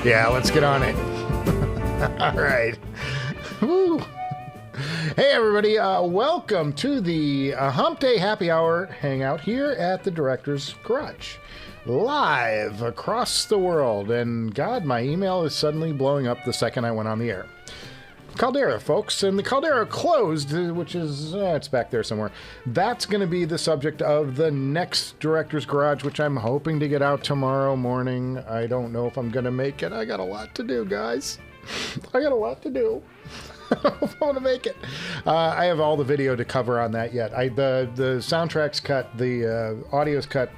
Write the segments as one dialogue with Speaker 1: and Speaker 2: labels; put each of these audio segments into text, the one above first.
Speaker 1: Yeah, let's get on it. All right. Woo. Hey, everybody. Welcome to the Humpday Happy Hour Hangout here at the Director's Garage. Live across the world. And God, my email is suddenly blowing up the second I went on the air. Caldera, folks, and the Caldera closed, which is, it's back there somewhere. That's going to be the subject of the next Director's Garage, which I'm hoping to get out tomorrow morning. I don't know if I'm going to make it. I got a lot to do, guys. I got a lot to do. I don't know if I want to make it. I have all the video to cover on that yet. The soundtrack's cut, the audio's cut,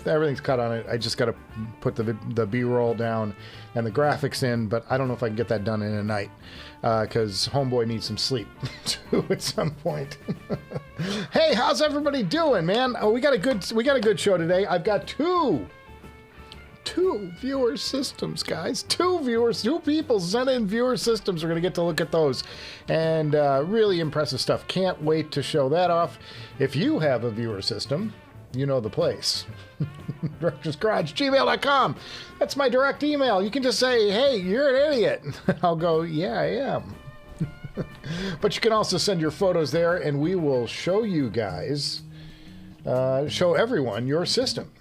Speaker 1: everything's cut on it. I just got to put the B-roll down and the graphics in, but I don't know if I can get that done in a night because homeboy needs some sleep too at some point. Hey, how's everybody doing, man? Oh, we got a good show today. I've got two viewer systems, guys. Two people sent in viewer systems. We're going to get to look at those. And really impressive stuff. Can't wait to show that off. If you have a viewer system, you know the place. directorsgarage@gmail.com. That's my direct email. You can just say, hey, you're an idiot. I'll go, yeah, I am. But you can also send your photos there, and we will show you guys, show everyone your system.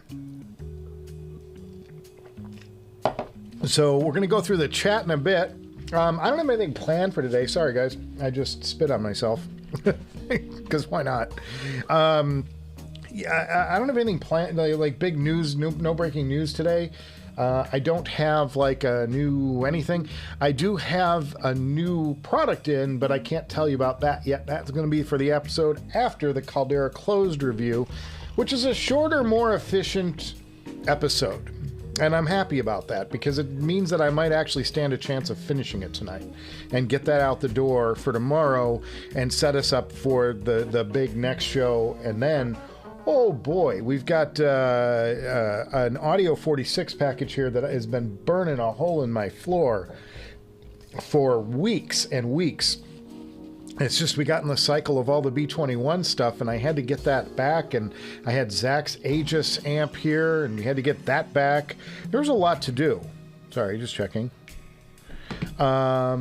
Speaker 1: So we're going to go through the chat in a bit. I don't have anything planned for today. Sorry, guys. I just spit on myself. Because why not? Yeah, I don't have anything planned, like big news, no breaking news today. I don't have like a new anything. I do have a new product in, but I can't tell you about that yet. That's going to be for the episode after the Caldera Closed review, which is a shorter, more efficient episode. And I'm happy about that because it means that I might actually stand a chance of finishing it tonight and get that out the door for tomorrow and set us up for the big next show. And then, oh boy, we've got an Audio 46 package here that has been burning a hole in my floor for weeks and weeks. It's just we got in the cycle of all the B21 stuff, and I had to get that back, and I had Zach's Aegis amp here, and we had to get that back. There was a lot to do. Sorry, just checking. I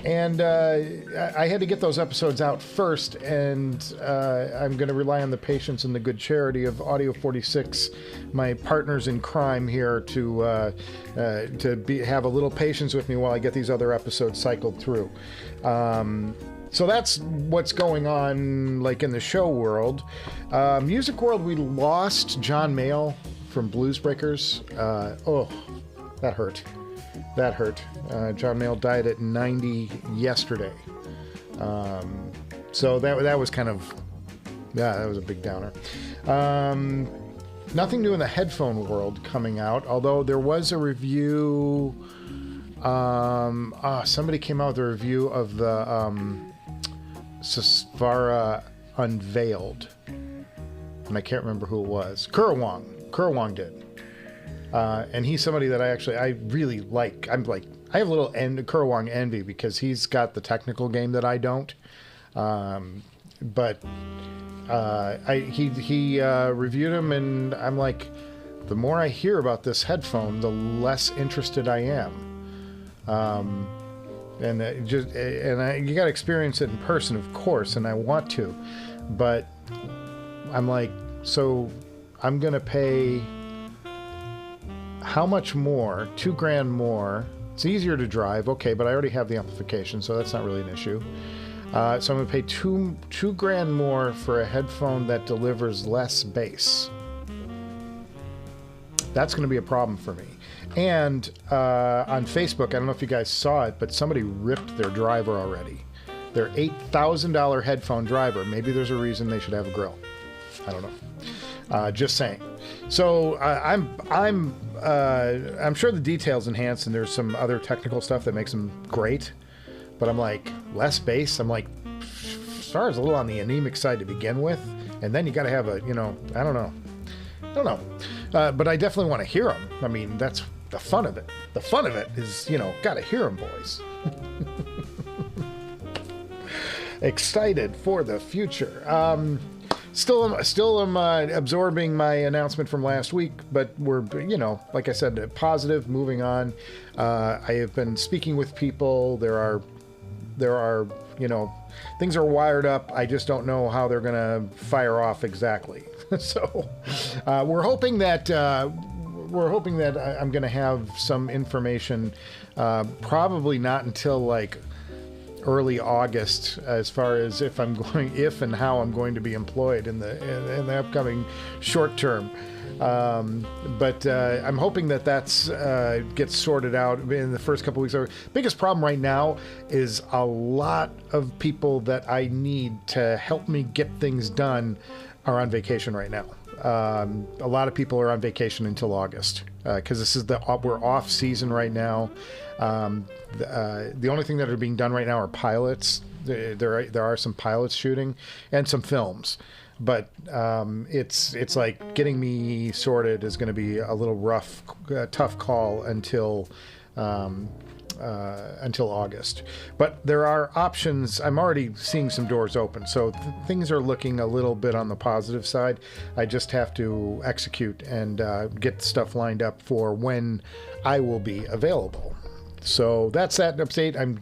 Speaker 1: had to get those episodes out first, and I'm going to rely on the patience and the good charity of Audio 46, my partners in crime here, to have a little patience with me while I get these other episodes cycled through. So that's what's going on, like in the show world. Music world, we lost John Mayall from Blues Breakers. Oh, that hurt. That hurt. John Mayall died at 90 yesterday. So that was kind of, yeah, that was a big downer. Nothing new in the headphone world coming out, although there was a review. Somebody came out with a review of the Susvara Unveiled, and I can't remember who it was. Kurwang did, and he's somebody that I really like. I have a little Kurwang envy because he's got the technical game that I don't. But he reviewed him, and I'm like, the more I hear about this headphone, the less interested I am. You got to experience it in person, of course, and I want to, but I'm like, so I'm gonna pay how much more? $2,000 more. It's easier to drive, okay, but I already have the amplification, so that's not really an issue. So I'm gonna pay $2,000 more for a headphone that delivers less bass. That's going to be a problem for me. And on Facebook, I don't know if you guys saw it, but somebody ripped their driver already. Their $8,000 headphone driver. Maybe there's a reason they should have a grill. I don't know. Just saying. So I'm sure the details enhanced, and there's some other technical stuff that makes them great. But I'm like, less bass. I'm like, Star's a little on the anemic side to begin with, and then you got to have a, I don't know. But I definitely want to hear them. I mean, that's the fun of it. The fun of it is, got to hear them, boys. Excited for the future. Still am absorbing my announcement from last week, but we're, you know, like I said, positive, moving on. I have been speaking with people. There are, you know, things are wired up. I just don't know how they're going to fire off exactly. So we're hoping that I'm going to have some information, probably not until like early August, as far as if and how I'm going to be employed in the upcoming short term. But I'm hoping that gets sorted out in the first couple weeks. Our biggest problem right now is a lot of people that I need to help me get things done are on vacation right now. A lot of people are on vacation until August because this is we're off season right now. The only thing that are being done right now are pilots. There are some pilots shooting and some films, but it's like getting me sorted is going to be a little tough call until August. But there are options. I'm already seeing some doors open, so things are looking a little bit on the positive side. I just have to execute and get stuff lined up for when I will be available. So that's that update. I'll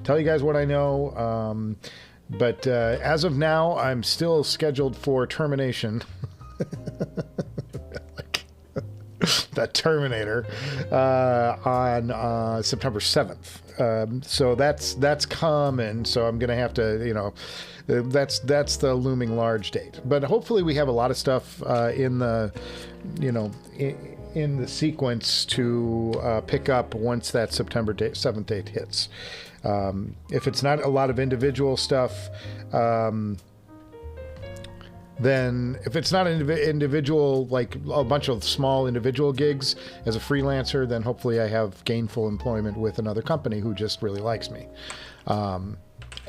Speaker 1: tell you guys what I know. But as of now, I'm still scheduled for termination. The Terminator on September 7th. So that's coming. So I'm gonna have to, that's the looming large date. But hopefully we have a lot of stuff in the sequence to pick up once that September 7th date hits. If it's not a lot of individual stuff, then if it's not an individual, like a bunch of small individual gigs as a freelancer, then hopefully I have gainful employment with another company who just really likes me.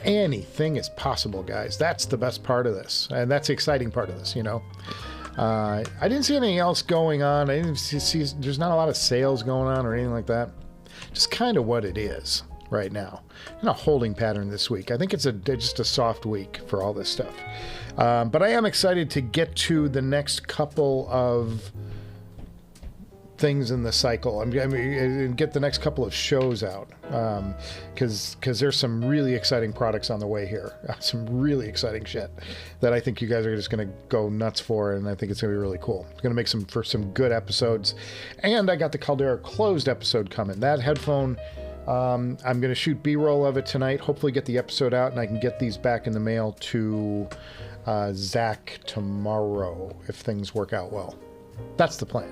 Speaker 1: Anything is possible, guys. That's the best part of this, and that's the exciting part of this, I didn't see anything else going on. I didn't see there's not a lot of sales going on or anything like that. Just kind of what it is right now. In a holding pattern this week. I think it's just a soft week for all this stuff. But I am excited to get to the next couple of things in the cycle. I mean, get the next couple of shows out, because there's some really exciting products on the way here. Some really exciting shit that I think you guys are just going to go nuts for, and I think it's going to be really cool. It's going to make for some good episodes. And I got the Caldera closed episode coming. That headphone, I'm going to shoot B-roll of it tonight, hopefully get the episode out, and I can get these back in the mail to Zach tomorrow if things work out well. That's the plan.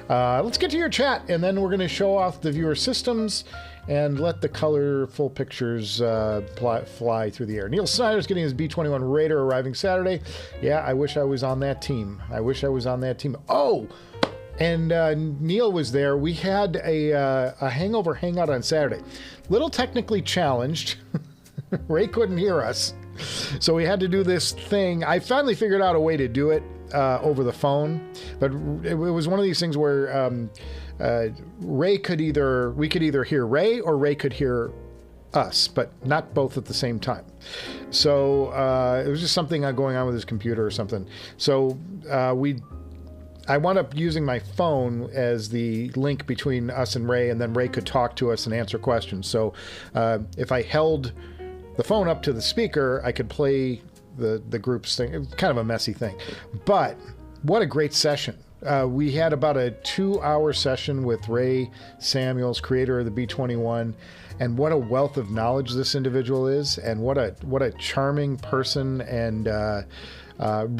Speaker 1: Let's get to your chat, and then we're going to show off the viewer systems and let the colorful pictures fly through the air. Neil Snyder's getting his B-21 Raider arriving Saturday. Yeah, I wish I was on that team. Oh! And Neil was there. We had a hangover hangout on Saturday. Little technically challenged. Ray couldn't hear us. So we had to do this thing. I finally figured out a way to do it over the phone. But it was one of these things where we could either hear Ray or Ray could hear us, but not both at the same time. So it was just something going on with his computer or something. So I wound up using my phone as the link between us and Ray, and then Ray could talk to us and answer questions. So if I held the phone up to the speaker, I could play the group's thing. It was kind of a messy thing. But what a great session. We had about a 2-hour session with Ray Samuels, creator of the B-21, and what a wealth of knowledge this individual is, and what a charming person, and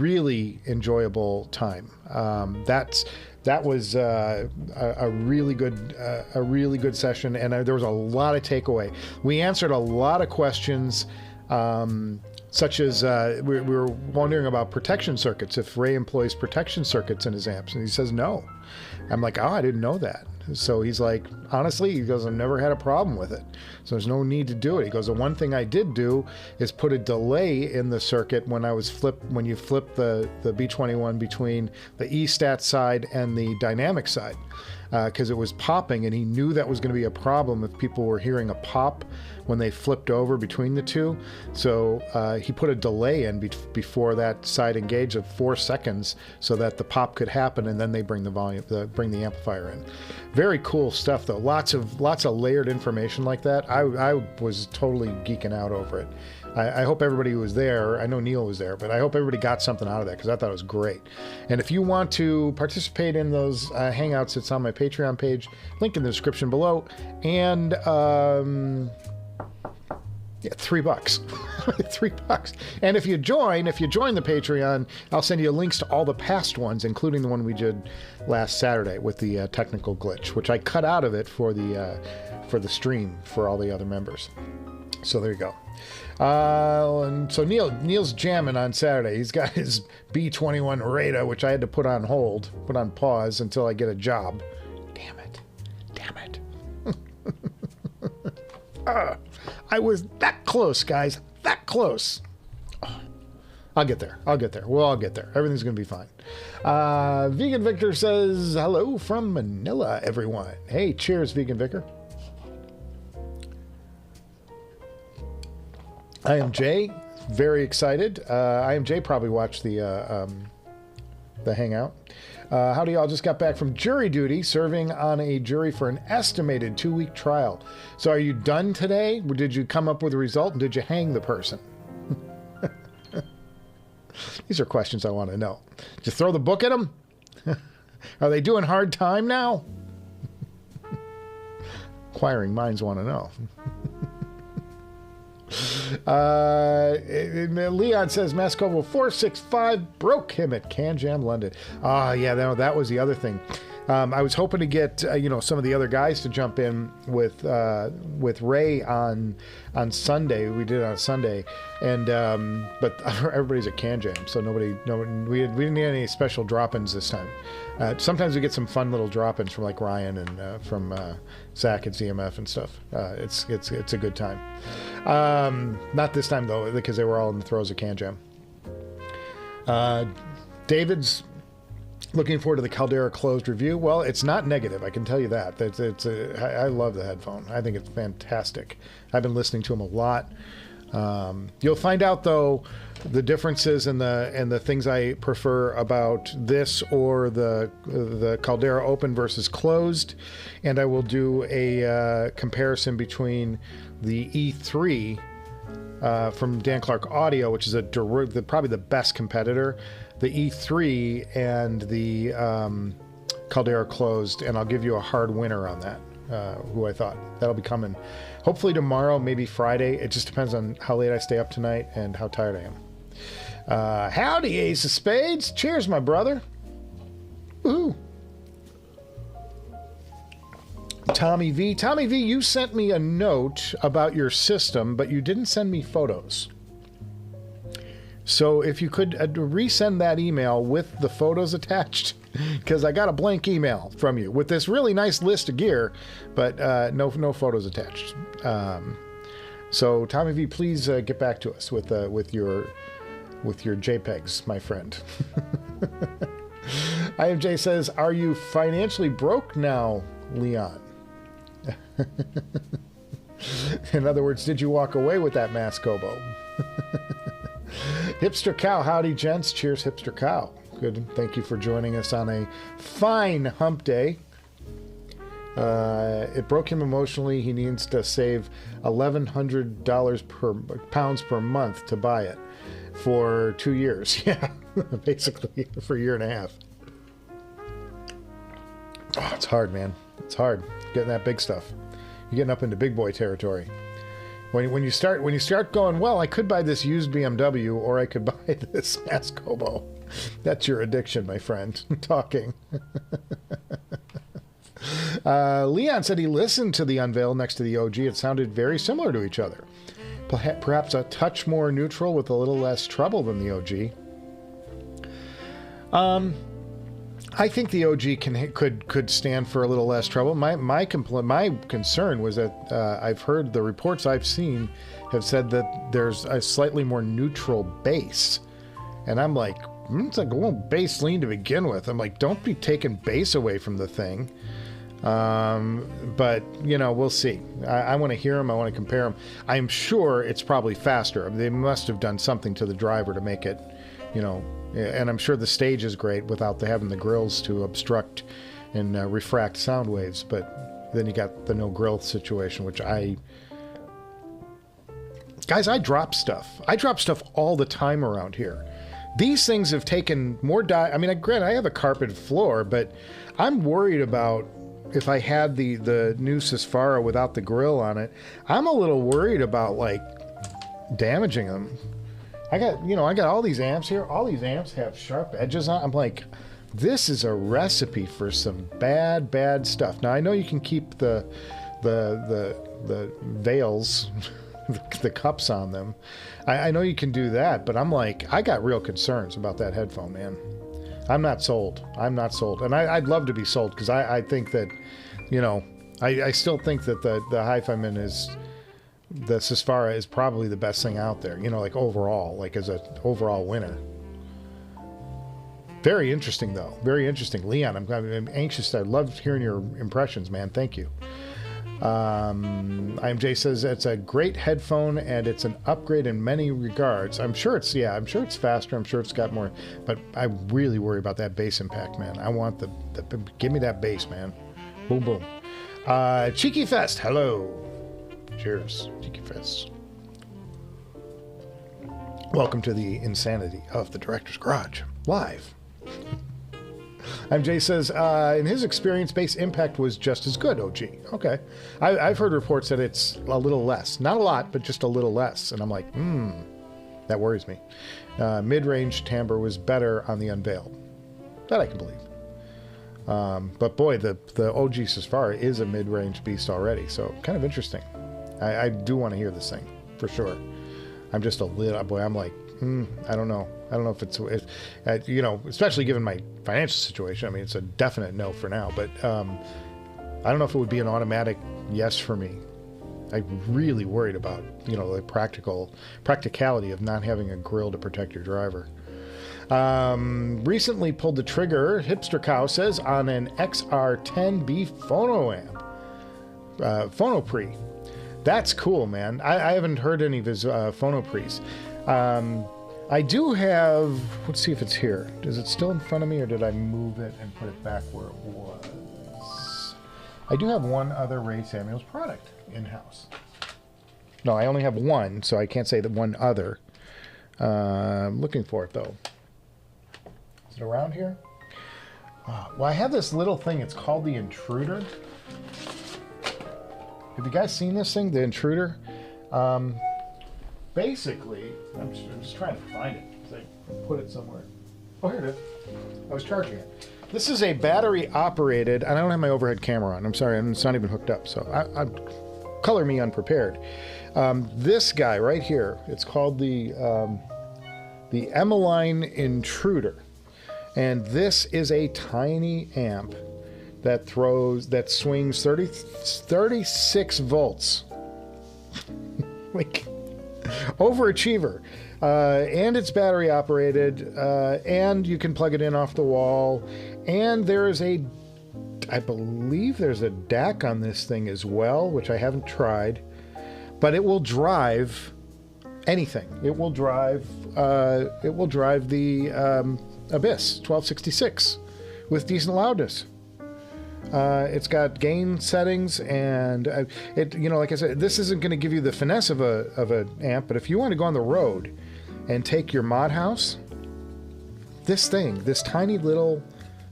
Speaker 1: really enjoyable time. That was a really good session, and there was a lot of takeaway. We answered a lot of questions, such as we were wondering about protection circuits, if Ray employs protection circuits in his amps, and he says no. I'm like, oh, I didn't know that. So he's like, honestly, he goes, I've never had a problem with it, so there's no need to do it. He goes, the one thing I did do is put a delay in the circuit when you flip the B-21 between the E-stat side and the dynamic side, because it was popping, and he knew that was going to be a problem if people were hearing a pop when they flipped over between the two. So he put a delay in before that side engage of 4 seconds so that the pop could happen, and then they bring the bring the amplifier in. Very cool stuff though. Lots of layered information like that. I was totally geeking out over it. I hope everybody who was there, I know Neil was there, but I hope everybody got something out of that because I thought it was great. And if you want to participate in those Hangouts, it's on my Patreon page, link in the description below. And yeah, $3. $3. And if you join the Patreon, I'll send you links to all the past ones, including the one we did last Saturday with the technical glitch, which I cut out of it for the stream for all the other members. So there you go. And so Neil's jamming on Saturday. He's got his B21 Rada, which I had to put on pause until I get a job. Damn it. I was that close, guys. That close. Oh, I'll get there. We'll all get there. Everything's going to be fine. Vegan Victor says, hello from Manila, everyone. Hey, cheers, Vegan Vicar. I am Jay, very excited. I am Jay probably watched the Hangout. Howdy y'all, just got back from jury duty, serving on a jury for an estimated 2-week trial. So are you done today? Did you come up with a result, and did you hang the person? These are questions I want to know. Did you throw the book at them? Are they doing hard time now? Inquiring minds want to know. Leon says Mascovo 465 broke him at CanJam London. Yeah, that was the other thing. I was hoping to get some of the other guys to jump in with Ray on Sunday. We did it on Sunday, and but everybody's at CanJam, so we didn't get any special drop-ins this time. Sometimes we get some fun little drop-ins from like Ryan and from Zach at ZMF and stuff. It's a good time. Not this time though, because they were all in the throes of CanJam. David's looking forward to the Caldera closed review. Well, it's not negative, I can tell you that. I love the headphone. I think it's fantastic. I've been listening to them a lot. You'll find out though the differences and the things I prefer about this or the Caldera open versus closed, and I will do a comparison between the E3 from Dan Clark Audio, which is probably the best competitor, the E3 and the Caldera closed, and I'll give you a hard winner on that, who I thought. That'll be coming hopefully tomorrow, maybe Friday. It just depends on how late I stay up tonight and how tired I am. Howdy, Ace of Spades. Cheers, my brother. Woohoo. Tommy V, you sent me a note about your system, but you didn't send me photos. So if you could resend that email with the photos attached, because I got a blank email from you with this really nice list of gear, but no photos attached. So Tommy V, please get back to us with your JPEGs, my friend. IMJ says, are you financially broke now, Leon? In other words, did you walk away with that Mascobo? Hipster Cow, howdy gents. Cheers, Hipster Cow. Good, thank you for joining us on a fine hump day. It broke him emotionally. He needs to save $1,100 pounds per month to buy it for 2 years. Yeah, basically for a year and a half. Oh, it's hard, man. It's hard getting that big stuff. You're getting up into big boy territory. When you start going, well, I could buy this used BMW or I could buy this Mascobo. That's your addiction, my friend. Talking. Leon said he listened to the unveil next to the OG. It sounded very similar to each other. Perhaps a touch more neutral with a little less treble than the OG. I think the OG could stand for a little less trouble. My concern was that I've heard the reports I've seen have said that there's a slightly more neutral bass, and I'm like, it's like a little bass lean to begin with. I'm like, don't be taking bass away from the thing. But, you know, we'll see. I want to hear them. I want to compare them. I'm sure it's probably faster. I mean, they must have done something to the driver to make it, you know, and I'm sure the stage is great without having the grills to obstruct and refract sound waves. But then you got the no grill situation, which guys, I drop stuff. I drop stuff all the time around here. These things have taken more I mean, granted, I have a carpeted floor, but I'm worried about if I had the new Susvara without the grill on it. I'm a little worried about, like, damaging them. I got all these amps here. All these amps have sharp edges on. I'm like, this is a recipe for some bad stuff. Now, I know you can keep the veils, the cups on them. I know you can do that, but I'm like, I got real concerns about that headphone, man. I'm not sold. I'm not sold. And I'd love to be sold, because I think that, you know, I still think that the HiFiman the Susvara is probably the best thing out there, you know, like overall, like as an overall winner. Very interesting, though. Very interesting. Leon, I'm anxious. I love hearing your impressions, man. Thank you. IMJ says it's a great headphone and it's an upgrade in many regards. I'm sure it's faster. I'm sure it's got more, but I really worry about that bass impact, man. I want give me that bass, man. Boom, boom. Cheeky Fest. Hello. Cheers. Cheeky Fest. Welcome to the insanity of the Director's Garage. Live. MJ says, in his experience, bass impact was just as good, OG. Okay. I've heard reports that it's a little less. Not a lot, but just a little less. And I'm like, that worries me. Mid-range timbre was better on the Unveiled. That I can believe. But boy, the OG Susvara is a mid-range beast already. So kind of interesting. I do want to hear this thing, for sure. I'm just a little, boy, I'm like, I don't know. I don't know if it's, you know, especially given my financial situation. I mean, it's a definite no for now, but I don't know if it would be an automatic yes for me. I'm really worried about, you know, the practicality of not having a grill to protect your driver. Recently pulled the trigger, Hipster Cow says, on an XR10B phono amp, phono pre. That's cool, man. I haven't heard any of his phono pre's. I do have, let's see if it's here. Is it still in front of me, or did I move it and put it back where it was? I do have one other Ray Samuels product in-house. No, I only have one, so I can't say that one other. I'm looking for it, though. Is it around here? Well, I have this little thing. It's called the Intruder. Have you guys seen this thing, the Intruder? Basically, I'm just trying to find it, because I put it somewhere. Oh, here it is. I was charging it. This is a battery-operated, and I don't have my overhead camera on. I'm sorry, it's not even hooked up, so color me unprepared. This guy right here, it's called the Emeline Intruder, and this is a tiny amp that swings 36 volts. Like, overachiever. And it's battery operated, and you can plug it in off the wall, and there is I believe there's a DAC on this thing as well, which I haven't tried, but it will drive anything. It will drive the Abyss 1266 with decent loudness. It's got gain settings, and you know, like I said, this isn't going to give you the finesse of an amp, but if you want to go on the road and take your mod house, this tiny little,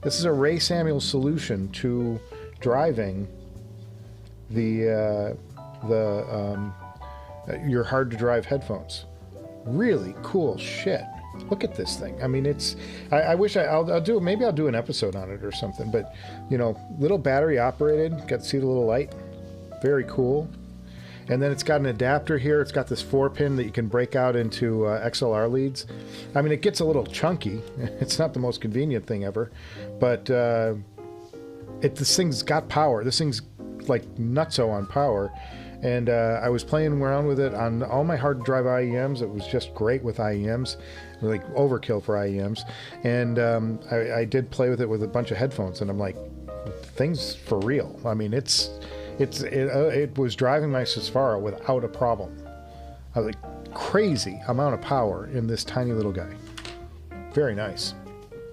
Speaker 1: this is a Ray Samuels solution to driving your hard to drive headphones. Really cool shit. Look at this thing. I mean, it's. I wish I'll do. Maybe I'll do an episode on it or something. But you know, little battery operated. Got to see the little light. Very cool. And then it's got an adapter here. It's got this 4-pin that you can break out into XLR leads. I mean, it gets a little chunky. It's not the most convenient thing ever, but this thing's got power. This thing's like nutso on power. And I was playing around with it on all my hard drive IEMs. It was just great with IEMs, like overkill for IEMs. And I did play with it with a bunch of headphones, and I'm like, things for real. I mean, it was driving my Susvara without a problem. I was like, crazy amount of power in this tiny little guy. Very nice.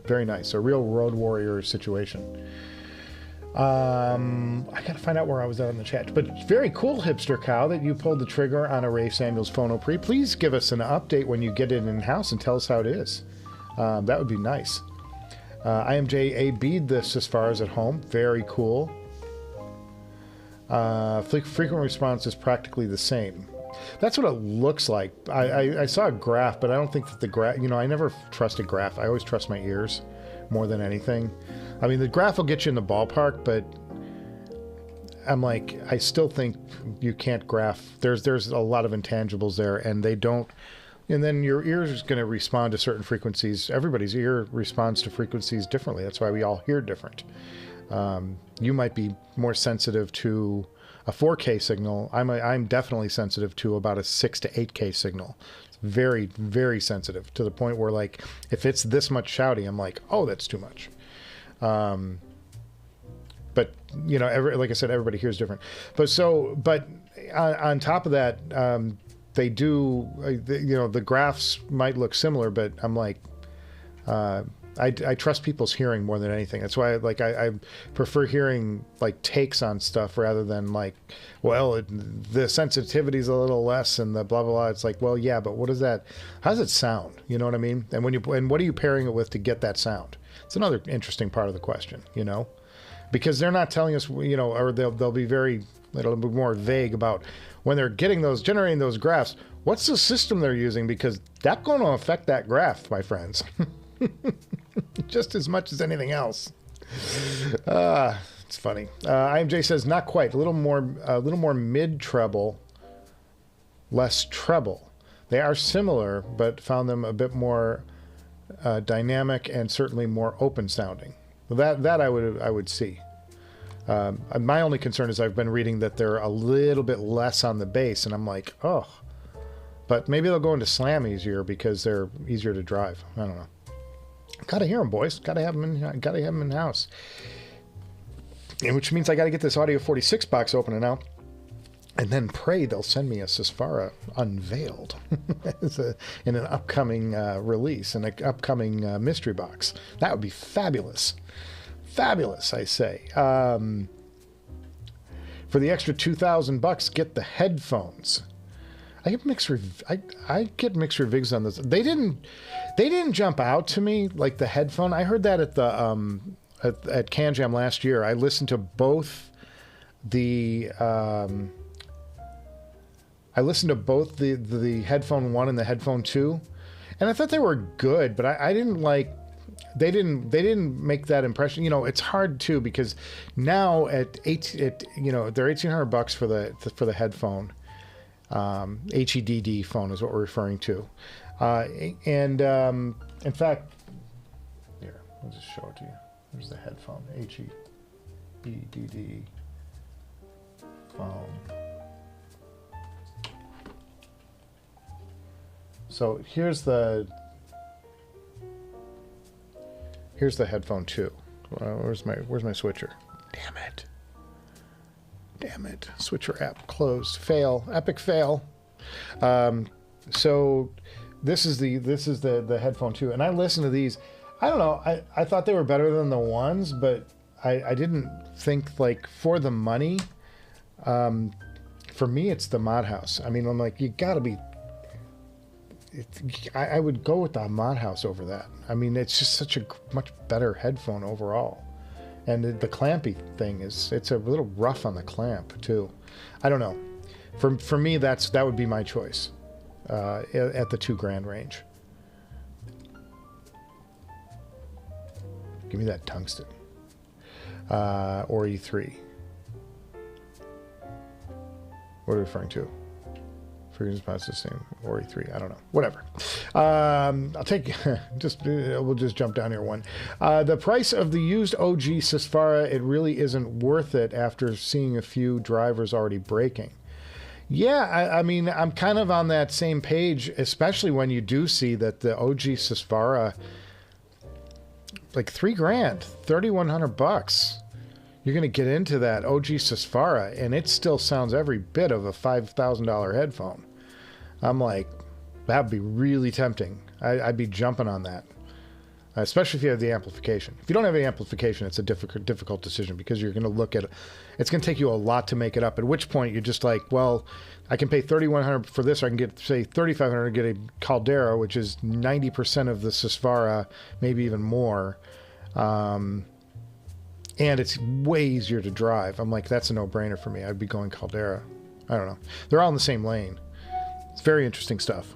Speaker 1: Very nice. A real road warrior situation. I gotta find out where I was at in the chat. But very cool, Hipster Cow, that you pulled the trigger on a Ray Samuels Phono Pre. Please give us an update when you get it in-house and tell us how it is. That would be nice. IMJ bead the Susvaras at home. Very cool. Frequent response is practically the same. That's what it looks like. I saw a graph, but I don't think that the graph, you know, I never trust a graph. I always trust my ears more than anything. I mean, the graph will get you in the ballpark, but I'm like, I still think you can't graph. There's a lot of intangibles there, and they don't. And then your ear is going to respond to certain frequencies. Everybody's ear responds to frequencies differently. That's why we all hear different. You might be more sensitive to a 4K signal. I'm definitely sensitive to about a 6 to 8K signal. It's very, very sensitive, to the point where, like, if it's this much shouty, I'm like, oh, that's too much. But you know, like I said, everybody hears different. But on top of that, they do, you know, the graphs might look similar, but I'm like, I trust people's hearing more than anything. That's why I prefer hearing like takes on stuff rather than like, well, the sensitivity's a little less and the blah, blah, blah. It's like, well, yeah, but what is that? How does it sound? You know what I mean? And what are you pairing it with to get that sound? It's another interesting part of the question, you know, because they're not telling us, you know, or they'll be it'll be more vague about when they're generating those graphs. What's the system they're using? Because that's going to affect that graph, my friends. Just as much as anything else. It's funny. IMJ says not quite. A little more mid treble, less treble. They are similar, but found them a bit more dynamic and certainly more open sounding. That I would see. My only concern is I've been reading that they're a little bit less on the bass, and I'm like, oh. But maybe they'll go into slam easier because they're easier to drive. I don't know. Gotta hear them, boys. Gotta have them in house. Which means I gotta get this Audio 46 box open now, and then pray they'll send me a Susvara unveiled in an upcoming release, in an upcoming mystery box. That would be fabulous. Fabulous, I say. For the extra $2,000, get the headphones. I get mixed reviews on this. They didn't jump out to me like the headphone. I heard that at the at CanJam last year. I listened to both the the Headphone 1 and the Headphone 2, and I thought they were good, but I didn't like. They didn't make that impression. You know, it's hard too, because now they're $1,800 for the headphone. HEDD phone is what we're referring to. In fact, here, I'll just show it to you. There's the headphone, HEDD phone. So here's the Headphone 2. Where's my switcher? Damn it. Switcher app closed. Fail. Epic fail. So this is the Headphone 2, and I listened to these. I don't know. I thought they were better than the ones, but I didn't think, like, for the money. For me, it's the Mod House. I mean, I'm like, you gotta be. I would go with the Mod House over that. I mean, it's just such a much better headphone overall. And the clampy thing it's a little rough on the clamp too. I don't know. For me, that would be my choice at the $2,000 range. Give me that tungsten or E3. What are we referring to? Frequency response the same or E3. I don't know. Whatever. I'll take we'll just jump down here one. The price of the used OG Susvara, it really isn't worth it after seeing a few drivers already breaking. Yeah, I mean, I'm kind of on that same page, especially when you do see that the OG Susvara, like $3,000, $3,100. you're going to get into that OG Susvara, and it still sounds every bit of a $5,000 headphone. I'm like, that would be really tempting. I'd be jumping on that, especially if you have the amplification. If you don't have the amplification, it's a difficult decision because you're going to look at it. It's going to take you a lot to make it up, at which point you're just like, well, I can pay $3,100 for this, or I can get, say, $3,500 to get a Caldera, which is 90% of the Susvara, maybe even more. And it's way easier to drive. I'm like, that's a no-brainer for me. I'd be going Caldera. I don't know. They're all in the same lane. It's very interesting stuff.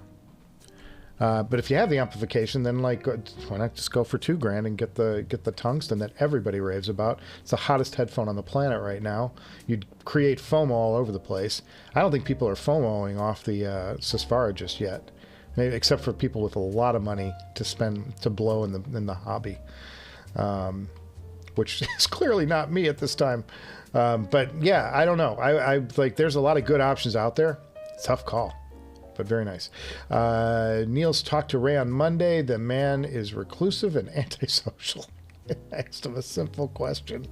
Speaker 1: But if you have the amplification, then like, why not just go for $2,000 and get the tungsten that everybody raves about? It's the hottest headphone on the planet right now. You'd create FOMO all over the place. I don't think people are FOMOing off the Susvara just yet, maybe except for people with a lot of money to spend to blow in the hobby, which is clearly not me at this time. But yeah, I don't know. I like. There's a lot of good options out there. Tough call, but very nice. Niels talked to Ray on Monday. The man is reclusive and antisocial. I asked him a simple question.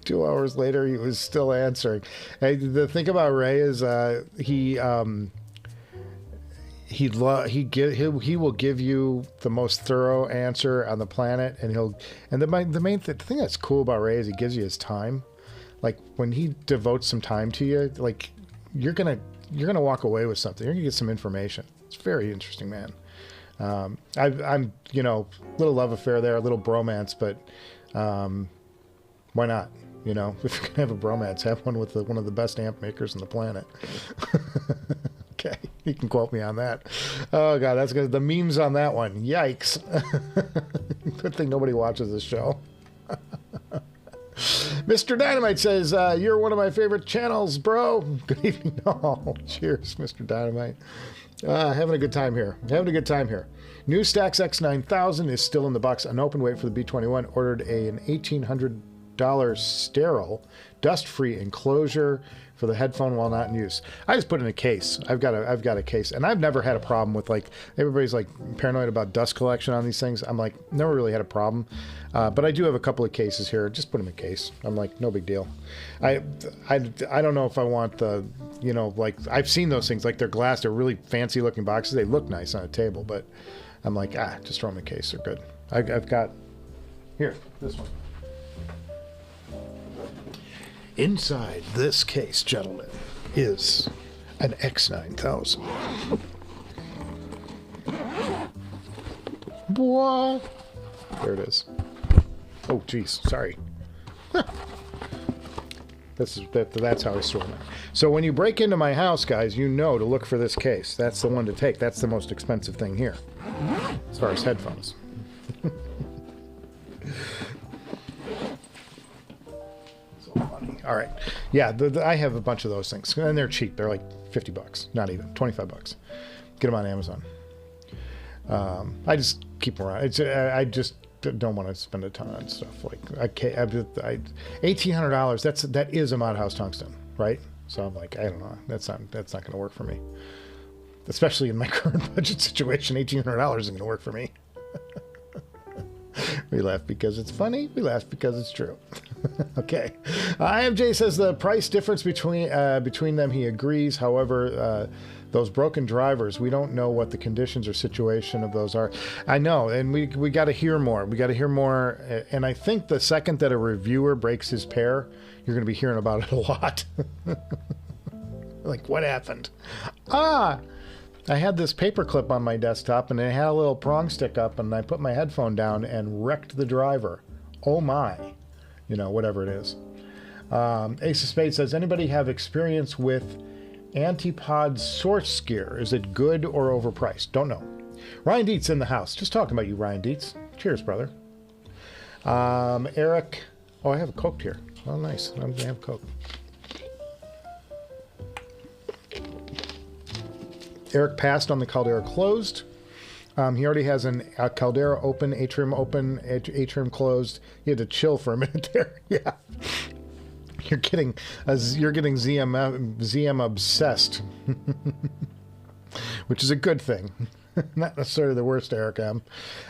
Speaker 1: 2 hours later, he was still answering. Hey, the thing about Ray is he will give you the most thorough answer on the planet, and the thing that's cool about Ray is he gives you his time. Like when he devotes some time to you, like you're gonna walk away with something. You're gonna get some information. It's a very interesting, man. I'm little love affair there, a little bromance, but why not? If you're gonna have a bromance, have one with one of the best amp makers on the planet. Okay, you can quote me on that. Oh god, that's good. The memes on that one. Yikes! Good thing nobody watches this show. Mr. Dynamite says, you're one of my favorite channels, bro. Good evening. Oh, cheers, Mr. Dynamite. Having a good time here. New Stax X9000 is still in the box unopened. Wait for the B21. Ordered an $1,800 sterile, dust-free enclosure for the headphone while not in use. I just put it in a case. I've got a case, and I've never had a problem with, like, everybody's like paranoid about dust collection on these things. I'm like, never really had a problem, but I do have a couple of cases here. Just put them in a case. I'm like, no big deal. I don't know if I want the, like, I've seen those things, like they're glass, they're really fancy looking boxes. They look nice on a table, but I'm like, just throw them in a case. They're good. I've got here this one. Inside this case, gentlemen, is an X9000. What? There it is. Oh, geez, sorry. That's how I store them. So when you break into my house, guys, you know to look for this case. That's the one to take. That's the most expensive thing here, as far as headphones. All right. Yeah, I have a bunch of those things, and they're cheap. They're like $50, not even $25. Get them on Amazon. I just keep them around. I just don't want to spend a ton on stuff. Like $1,800. That is a Mod House tungsten, right? So I'm like, I don't know. That's not going to work for me, especially in my current budget situation. $1,800 isn't going to work for me. We laugh because it's funny. We laugh because it's true. Okay. IMJ says the price difference between them, he agrees. However, those broken drivers, we don't know what the conditions or situation of those are. I know, and we got to hear more. We got to hear more. And I think the second that a reviewer breaks his pair, you're going to be hearing about it a lot. Like, what happened? I had this paper clip on my desktop, and it had a little prong stick up, and I put my headphone down and wrecked the driver. Oh my. Whatever it is. Ace of Spades says, anybody have experience with Antipod source gear? Is it good or overpriced? Don't know. Ryan Dietz in the house. Just talking about you, Ryan Dietz. Cheers, brother. Eric. Oh, I have a Coke here. Oh, nice. I'm going to have Coke. Eric passed on the Caldera closed. He already has a Caldera open, atrium open, atrium closed. He had to chill for a minute there. Yeah, you're getting ZM obsessed, which is a good thing. Not necessarily the worst Eric M.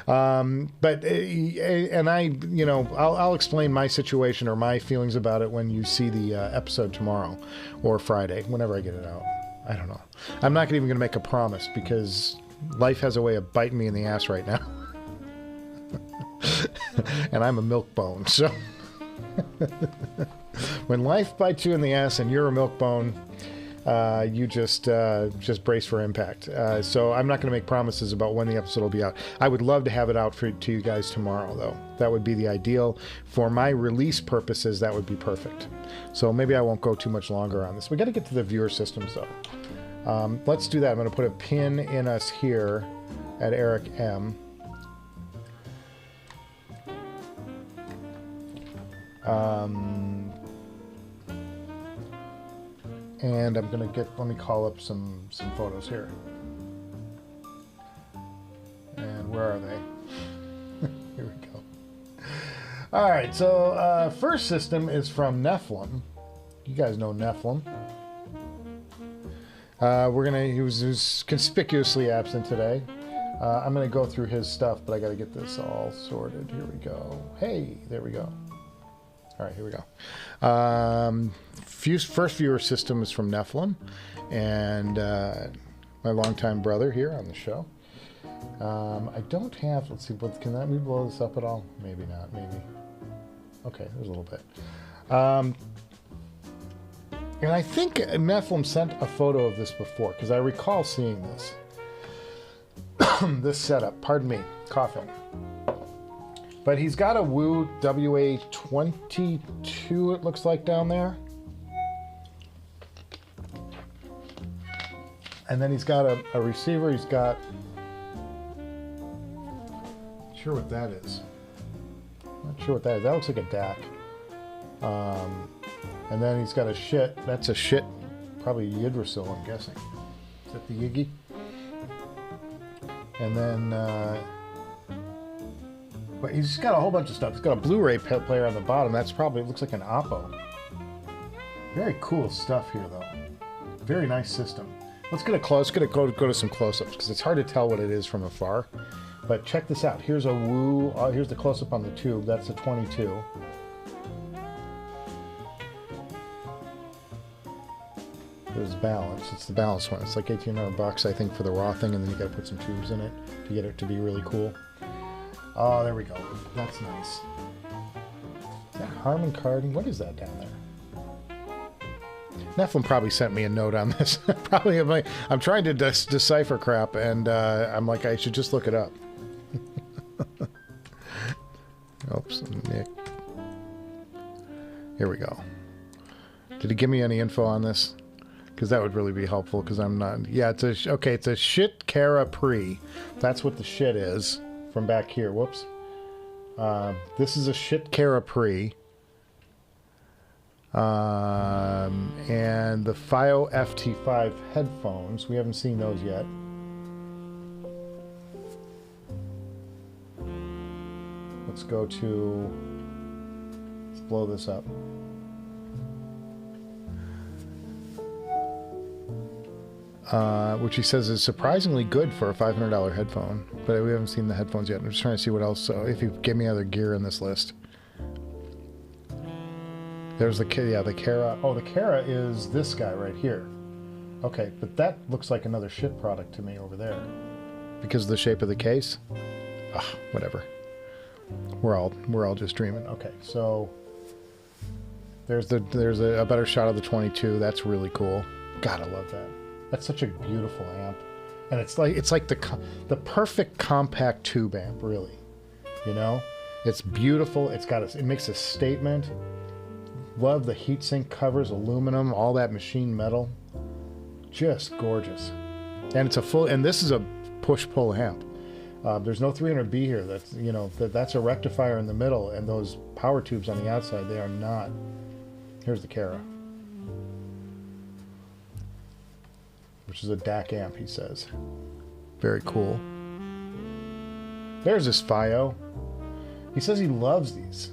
Speaker 1: But and I, you know, I'll explain my situation or my feelings about it when you see the episode tomorrow or Friday, whenever I get it out. I don't know. I'm not even going to make a promise because life has a way of biting me in the ass right now. And I'm a milk bone, so when life bites you in the ass and you're a milk bone, you just brace for impact. So I'm not going to make promises about when the episode will be out. I would love to have it out to you guys tomorrow, though. That would be the ideal. For my release purposes, that would be perfect. So maybe I won't go too much longer on this. We got to get to the viewer systems, though. Let's do that. I'm going to put a pin in us here at Eric M. And I'm gonna let me call up some photos here. And where are they? Here we go. All right, so first system is from Nephilim. You guys know Nephilim. He was conspicuously absent today. I'm gonna go through his stuff, but I gotta get this all sorted. Here we go. Hey, there we go. All right, here we go. First viewer system is from Nephilim, and my longtime brother here on the show. I don't have, let's see, can we blow this up at all? Maybe not, maybe. Okay, there's a little bit. And I think Nephilim sent a photo of this before, because I recall seeing this. This setup, pardon me, coughing. But he's got a Woo WA-22, it looks like, down there. And then he's got a receiver. He's got... Not sure what that is. Not sure what that is. That looks like a DAC. And then he's got a shit. That's a shit. Probably Yggdrasil, I'm guessing. Is that the Yiggy? And then... But he's got a whole bunch of stuff. He's got a Blu-ray player on the bottom. That's probably, it looks like an Oppo. Very cool stuff here, though. Very nice system. Let's get a close. Go to some close-ups because it's hard to tell what it is from afar. But check this out. Here's a Woo. Here's the close-up on the tube. That's a 22. There's balance. It's the balance one. It's like $1,800, I think, for the raw thing, and then you got to put some tubes in it to get it to be really cool. Oh, there we go. That's nice. Is that Harman Kardon? What is that down there? Nephilim probably sent me a note on this. Probably, I'm trying to decipher crap, and I'm like, I should just look it up. Oops, Nick. Here we go. Did he give me any info on this? Because that would really be helpful, because I'm not... Yeah, it's a... Okay, it's a shit Cara Pre. That's what the shit is. From back here, whoops. This is a shit Cara Pre. And the FiO FT5 headphones. We haven't seen those yet. Let's go to... Let's blow this up. Which he says is surprisingly good for a $500 headphone, but we haven't seen the headphones yet. I'm just trying to see what else. If you give me other gear in this list, there's the Cara. Oh, the Cara is this guy right here. Okay, but that looks like another shit product to me over there because of the shape of the case. Ah, whatever. We're all just dreaming. Okay, so there's a better shot of the 22. That's really cool. God, I love that. That's such a beautiful amp, and it's like the perfect compact tube amp, really. You know, it's beautiful. It makes a statement. Love the heatsink covers, aluminum, all that machine metal, just gorgeous. And it's this is a push-pull amp. There's no 300B here. That's a rectifier in the middle, and those power tubes on the outside, they are not. Here's the Cara, which is a DAC amp, he says. Very cool. There's this FiO. He says he loves these.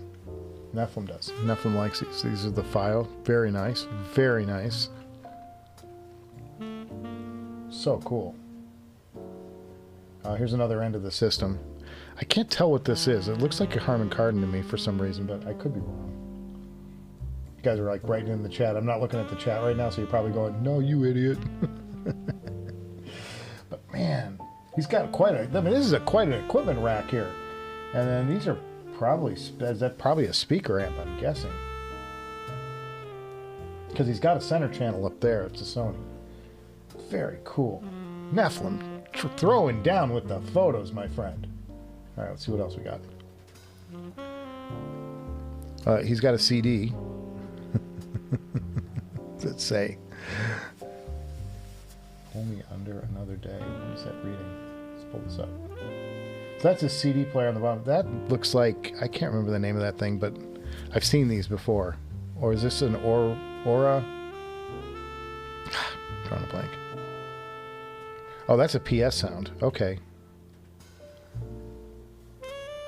Speaker 1: Nephilim does. Nephilim likes these. These are the FiO. Very nice. Very nice. So cool. Here's another end of the system. I can't tell what this is. It looks like a Harman Kardon to me for some reason, but I could be wrong. You guys are like writing in the chat. I'm not looking at the chat right now, so you're probably going, no, you idiot. But man, he's got quite a, I mean, this is quite an equipment rack here. And then these are probably, is that probably a speaker amp, I'm guessing. Because he's got a center channel up there. It's a Sony. Very cool. Nephilim throwing down with the photos, my friend. All right, let's see what else we got. He's got a CD. Let's say. Only under another day. What is that reading? Let's pull this up. So that's a CD player on the bottom. That looks like, I can't remember the name of that thing, but I've seen these before. Or is this an Aura? I'm drawing a blank. Oh, that's a PS sound. Okay.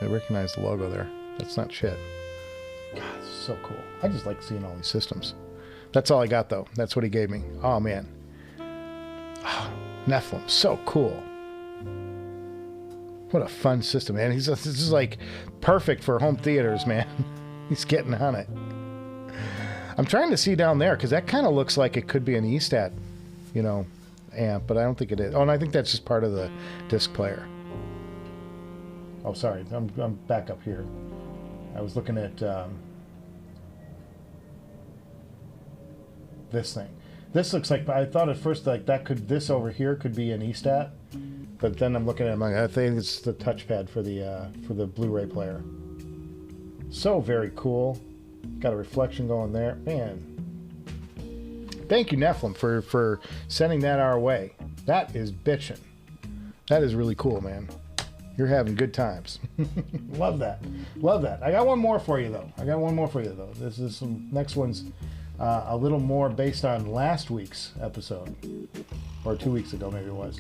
Speaker 1: I recognize the logo there. That's not shit. God, this is so cool. I just like seeing all these systems. That's all I got, though. That's what he gave me. Oh, man. Oh, Nephilim. So cool. What a fun system, man. This is like perfect for home theaters, man. He's getting on it. I'm trying to see down there, because that kind of looks like it could be an E-Stat, you know, amp, but I don't think it is. Oh, and I think that's just part of the disc player. Oh, sorry. I'm back up here. I was looking at this thing. This looks like, I thought at first like this over here could be an E-Stat, but then I'm looking at it, I'm like, I think it's the touchpad for the Blu-ray player. So very cool. Got a reflection going there. Man. Thank you, Nephilim, for sending that our way. That is bitchin'. That is really cool, man. You're having good times. Love that. Love that. I got one more for you, though. This is some next one's a little more based on last week's episode. Or 2 weeks ago, maybe it was.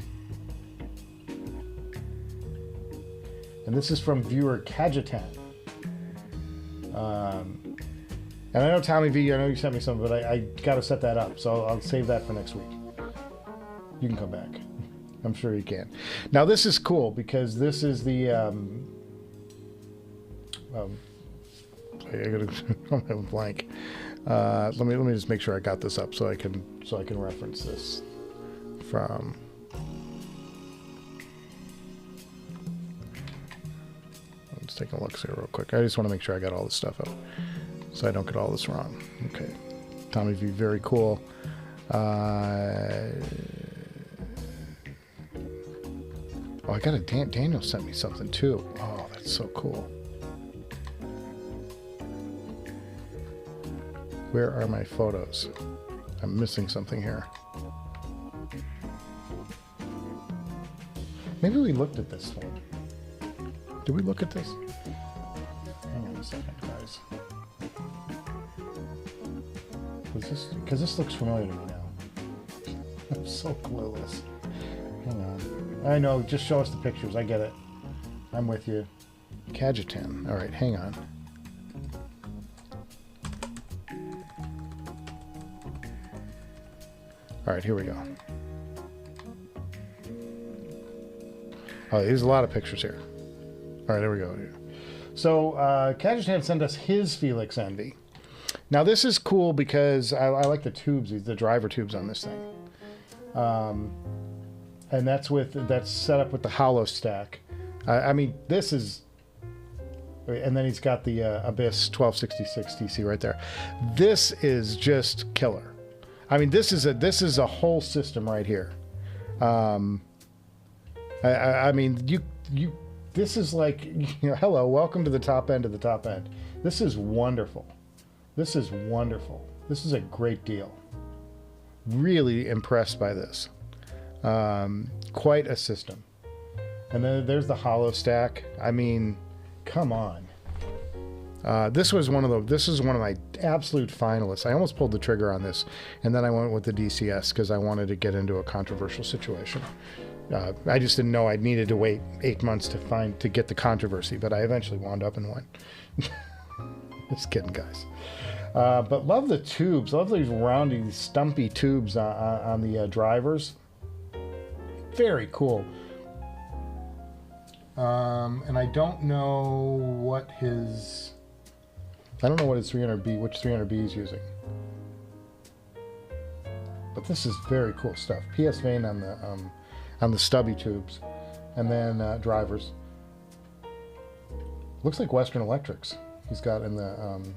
Speaker 1: And this is from viewer Kajitan. And I know Tommy V, I know you sent me some, but I got to set that up, so I'll save that for next week. You can come back. I'm sure you can. Now this is cool because this is the I gotta I'm having blank. Let me just make sure I got this up so I can reference this from. Let's take a look here real quick. I just want to make sure I got all this stuff up so I don't get all this wrong. Okay, Tommy V, very cool. Oh, I got a Daniel sent me something too. Oh, that's so cool. Where are my photos? I'm missing something here. Maybe we looked at this one. Did we look at this? Hang on a second, guys. Because this looks familiar to me now. I'm so clueless. Hang on. I know, just show us the pictures. I get it. I'm with you. Kajitan. All right, hang on. All right, here we go. Oh, there's a lot of pictures here. All right, there we go. So, Kajitan sent us his Felix Envy. Now, this is cool because I like the tubes, the driver tubes on this thing. And that's set up with the hollow stack. I mean, this is, and then he's got the Abyss 1266 TC right there. This is just killer. I mean, this is a whole system right here. I mean, this is like, you know, hello, welcome to the top end of the top end. This is wonderful. This is wonderful. This is a great deal. Really impressed by this. Quite a system. And then there's the hollow stack. I mean, come on. This is one of my absolute finalists. I almost pulled the trigger on this, and then I went with the DCS because I wanted to get into a controversial situation. I just didn't know I needed to wait 8 months to get the controversy, but I eventually wound up in one. Just kidding, guys. But love the tubes. Love these roundy, stumpy tubes on the drivers. Very cool. And I don't know what his 300B, which 300B he's using. But this is very cool stuff. PS vein on the stubby tubes, and then drivers. Looks like Western Electrics he's got in the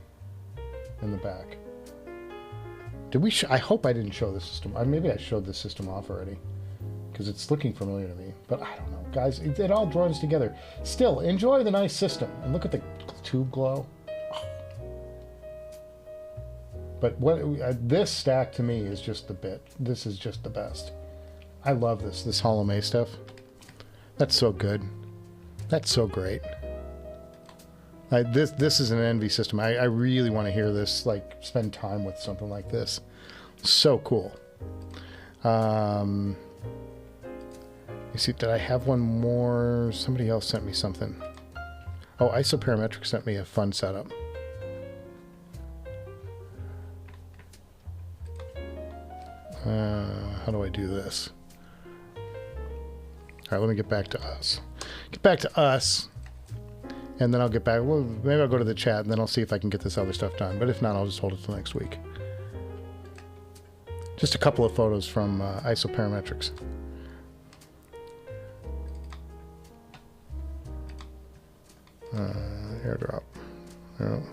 Speaker 1: back. Did we? I hope I didn't show the system. Maybe I showed the system off already, because it's looking familiar to me. But I don't know, guys. It all runs together. Still, enjoy the nice system, and look at the tube glow. But what this stack to me is just the bit. This is just the best. I love this Hollow May stuff. That's so good. That's so great. This is an envy system. I really want to hear this, like, spend time with something like this. So cool. You see, did I have one more? Somebody else sent me something. Oh, Isoparametric sent me a fun setup. How do I do this? All right, let me get back to us. Get back to us. And then I'll get back. Well, maybe I'll go to the chat, and then I'll see if I can get this other stuff done. But if not, I'll just hold it till next week. Just a couple of photos from Isoparametrics. Airdrop. Oh,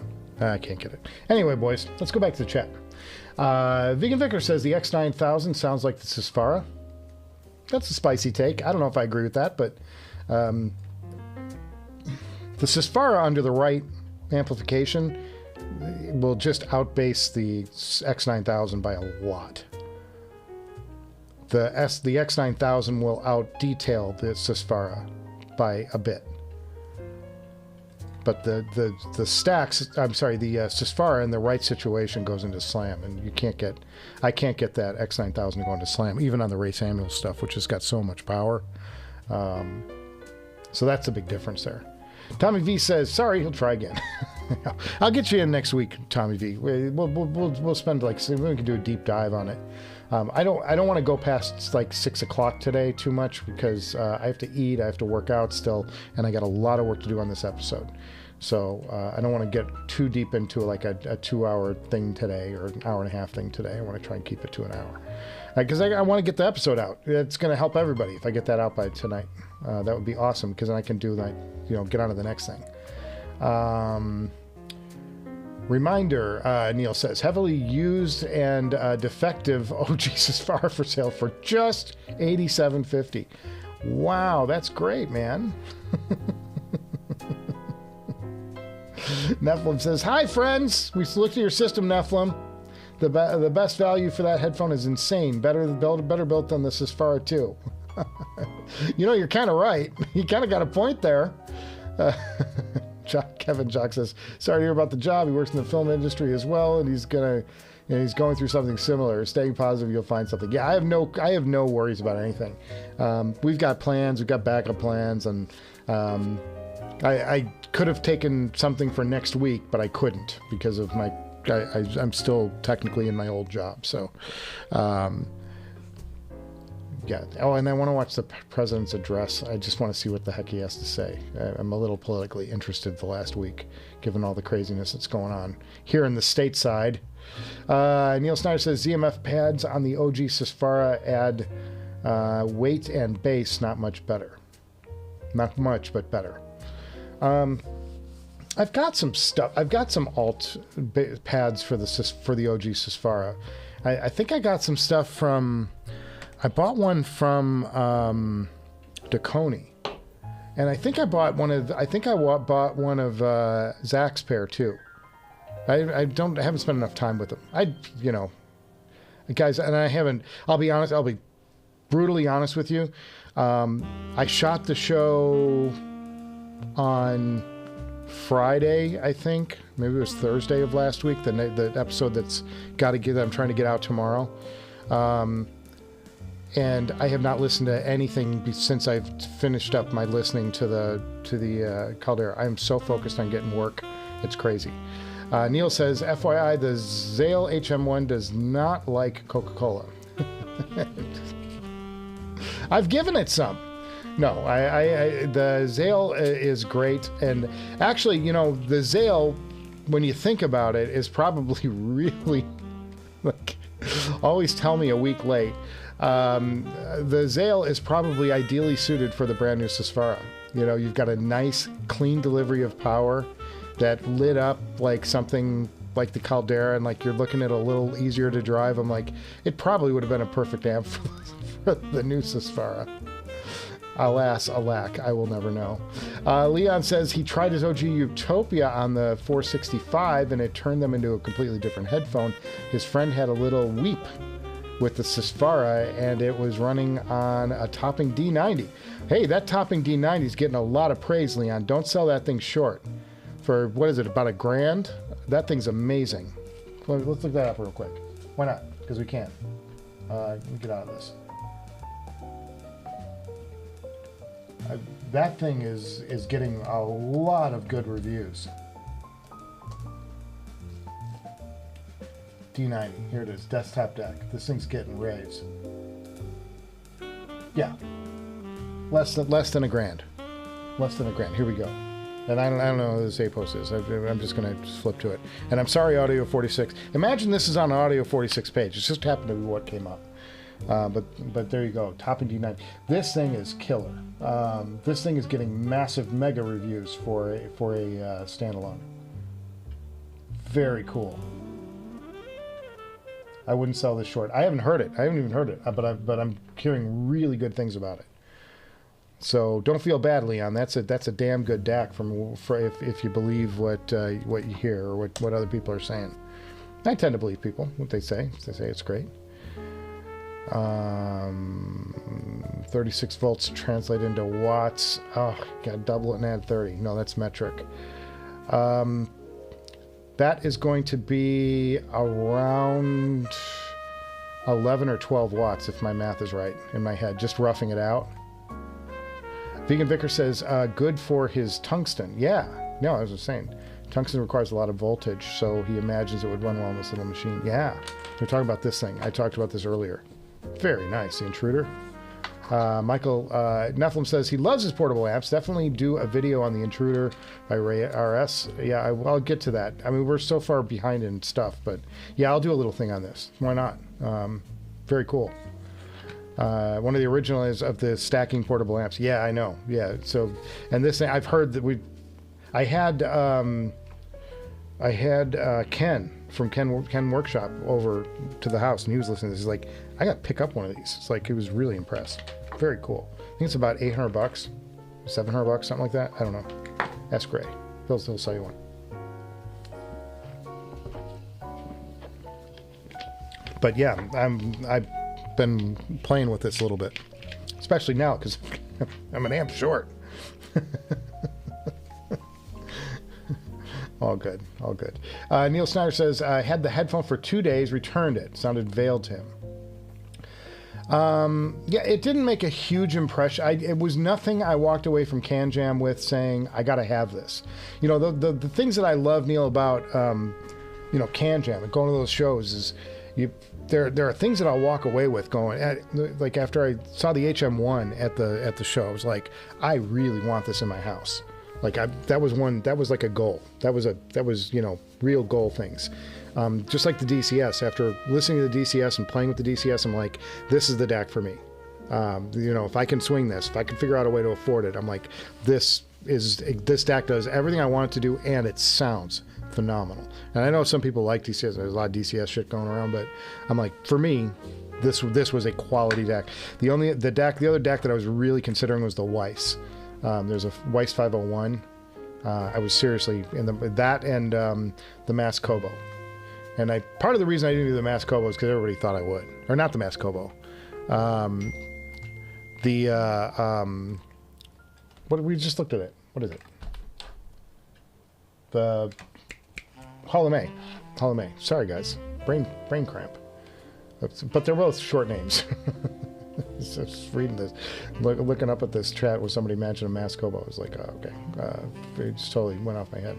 Speaker 1: I can't get it. Anyway, boys, let's go back to the chat. Vegan Vicar says the X9000 sounds like the Susvara. That's a spicy take. I don't know if I agree with that, but the Susvara under the right amplification will just outbass the X9000 by a lot. The X9000 will out-detail the Susvara by a bit. But the stacks, I'm sorry, the Susvara in the right situation goes into slam, and I can't get that X9000 to go into slam, even on the Ray Samuel stuff, which has got so much power. So that's a big difference there. Tommy V says, sorry, he'll try again. I'll get you in next week, Tommy V. We'll spend we can do a deep dive on it. I don't want to go past like 6 o'clock today too much, because I have to eat, I have to work out still, and I got a lot of work to do on this episode. So I don't want to get too deep into like a 2-hour thing today, or an hour and a half thing today. I want to try and keep it to an hour, because I want to get the episode out. It's going to help everybody if I get that out by tonight. That would be awesome, because then I can do like, get on to the next thing. Reminder, Neil says, heavily used and defective OG Susvara for sale for just $87.50. Wow, that's great, man. Nephilim says, hi, friends. We looked at your system, Nephilim. The best value for that headphone is insane. Better built than the Susvara 2. You're kind of right. You kind of got a point there. Kevin Jock says, sorry to hear about the job. He works in the film industry as well, and he's going through something similar. Staying positive, you'll find something. Yeah, I have no worries about anything. We've got plans, we've got backup plans, and I could have taken something for next week, but I couldn't because of I'm still technically in my old job. So, yeah. Oh, and I want to watch the president's address. I just want to see what the heck he has to say. I'm a little politically interested the last week, given all the craziness that's going on here in the stateside. Neil Snyder says ZMF pads on the OG Susvara add weight and bass, not much better. Not much, but better. I've got some stuff. I've got some alt pads for the OG Susvara. I think I got some stuff from. I bought one from Deconi, and I think I bought one of. I think I bought one of Zach's pair too. I haven't spent enough time with them. Guys, and I haven't. I'll be honest. I'll be brutally honest with you. I shot the show on Friday, I think. Maybe it was Thursday of last week. The episode that I'm trying to get out tomorrow. And I have not listened to anything since I've finished up my listening to the Caldera. I'm so focused on getting work, it's crazy. Neil says, FYI, the Zale HM1 does not like Coca-Cola. I've given it some. No, the Zale is great, and actually, you know, the Zale, when you think about it, is probably really, like, always tell me a week late. The Zale is probably ideally suited for the brand new Susvara. You know, you've got a nice, clean delivery of power that lit up like something like the Caldera, and like you're looking at a little easier to drive. I'm like, it probably would have been a perfect amp for the new Susvara. Alas, alack, I will never know. Leon says he tried his OG Utopia on the 465 and it turned them into a completely different headphone. His friend had a little weep with the Susvara and it was running on a topping D90. Hey, that topping D90 is getting a lot of praise, Leon. Don't sell that thing short. For, what is it, about $1,000? That thing's amazing. Let's look that up real quick. Why not? Because we can. Let me get out of this. That thing is getting a lot of good reviews. D90, here it is, desktop deck. This thing's getting raves. Yeah, less than $1,000. Less than $1,000. Here we go. And I don't know who this APOS is. I'm just gonna flip to it. And I'm sorry, Audio 46. Imagine this is on an Audio 46 page. It just happened to be what came up. But there you go, topping D90. This thing is killer. This thing is getting massive mega reviews for a standalone. Very cool. I wouldn't sell this short. I haven't heard it. I haven't even heard it. But I'm hearing really good things about it. So don't feel bad, Leon. That's a damn good DAC if you believe what you hear or what other people are saying. I tend to believe people what they say. They say it's great. 36 volts translate into watts. Oh, gotta double it and add 30. No, that's metric. That is going to be around 11 or 12 watts if my math is right in my head, just roughing it out. Vegan Vicar says good for his tungsten. Yeah, no, I was just saying tungsten requires a lot of voltage, so he imagines it would run well on this little machine. Yeah, we're talking about this thing. I talked about this earlier. Very nice, the Intruder. Michael Nephilim says he loves his portable amps. Definitely do a video on the Intruder by Ray RS. Yeah, I'll get to that. I mean, we're so far behind in stuff, but yeah, I'll do a little thing on this. Why not? Very cool. One of the originals of the stacking portable amps. Yeah, I know. Yeah. So, and this thing, I've heard that I had Ken from Ken Workshop over to the house, and he was listening to this. He's like, I got to pick up one of these. It's like, he was really impressed. Very cool. I think it's about $800, $700, something like that. I don't know. That's great. He'll sell you one. But yeah, I've been playing with this a little bit, especially now because I'm an amp short. All good, all good. Neil Snyder says, I had the headphone for 2 days, returned it. Sounded veiled to him. Yeah, it didn't make a huge impression. It was nothing I walked away from CanJam with saying, I gotta have this. You know, the things that I love, Neil, about, you know, CanJam and going to those shows is, there are things that I'll walk away with going, like after I saw the HM1 at the show, I was like, I really want this in my house. Like that was like a goal. That was, you know, real goal things. Just like the DCS, after listening to the DCS and playing with the DCS, I'm like, this is the DAC for me. You know, if I can swing this, if I can figure out a way to afford it, I'm like, this DAC does everything I want it to do, and it sounds phenomenal. And I know some people like DCS. There's a lot of DCS shit going around, but I'm like, for me, this was a quality DAC. The other DAC that I was really considering was the Weiss. There's a Weiss 501. I was seriously in that and the Mass Kobo. And part of the reason I didn't do the Mass Kobo is because everybody thought I would, or not the Mass Kobo. What we just looked at it. What is it? The Hall of May. Sorry, guys. Brain cramp. But they're both short names. Just reading this, looking up at this chat where somebody mentioned a Mass Kobo. I was like, oh, okay. It just totally went off my head.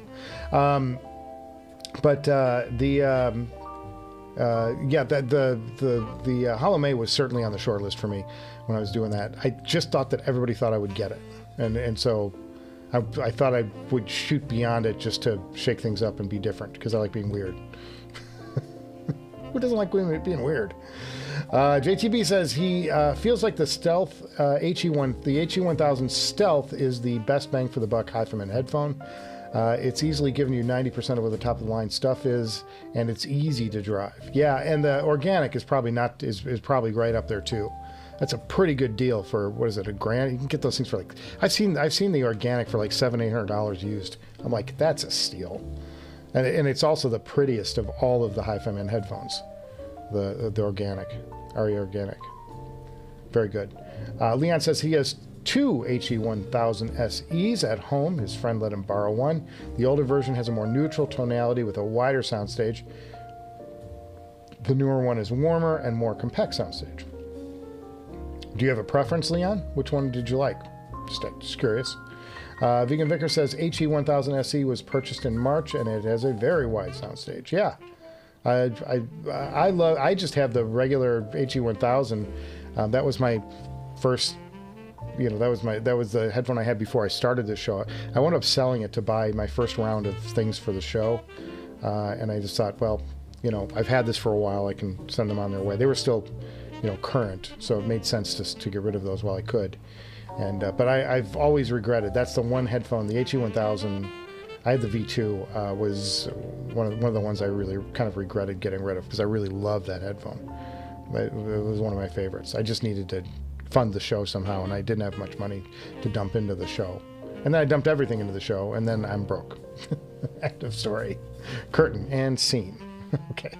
Speaker 1: Yeah, the Hollow May was certainly on the short list for me when I was doing that. I just thought that everybody thought I would get it, and so I thought I would shoot beyond it just to shake things up and be different, because I like being weird. Who doesn't like being weird? JTB says he feels like the Stealth the HE-1000 Stealth is the best bang for the buck HiFiman headphone. It's easily giving you 90% of what the top of the line stuff is, and it's easy to drive. Yeah, and the organic is probably is probably right up there too. That's a pretty good deal for, what is it, $1,000? You can get those things for like, I've seen the organic for like $700-800 used. I'm like, that's a steal. And it's also the prettiest of all of the HiFiman headphones. The organic, RE organic. Very good. Leon says he has 2 HE-1000 SEs at home. His friend let him borrow one. The older version has a more neutral tonality with a wider soundstage. The newer one is warmer and more compact soundstage. Do you have a preference, Leon? Which one did you like? Just curious. Vegan Vicar says HE-1000 SE was purchased in March and it has a very wide soundstage. Yeah, I just have the regular HE-1000. That was my first, that was the headphone I had before I started the show. I wound up selling it to buy my first round of things for the show, and I just thought, well, I've had this for a while. I can send them on their way. They were still, current, so it made sense to get rid of those while I could. And but I've always regretted. That's the one headphone, the HE-1000. I had the V2. Was one of the ones I really kind of regretted getting rid of, because I really loved that headphone. It was one of my favorites. I just needed to fund the show somehow, and I didn't have much money to dump into the show. And then I dumped everything into the show, and then I'm broke. End of story. Curtain and scene. Okay.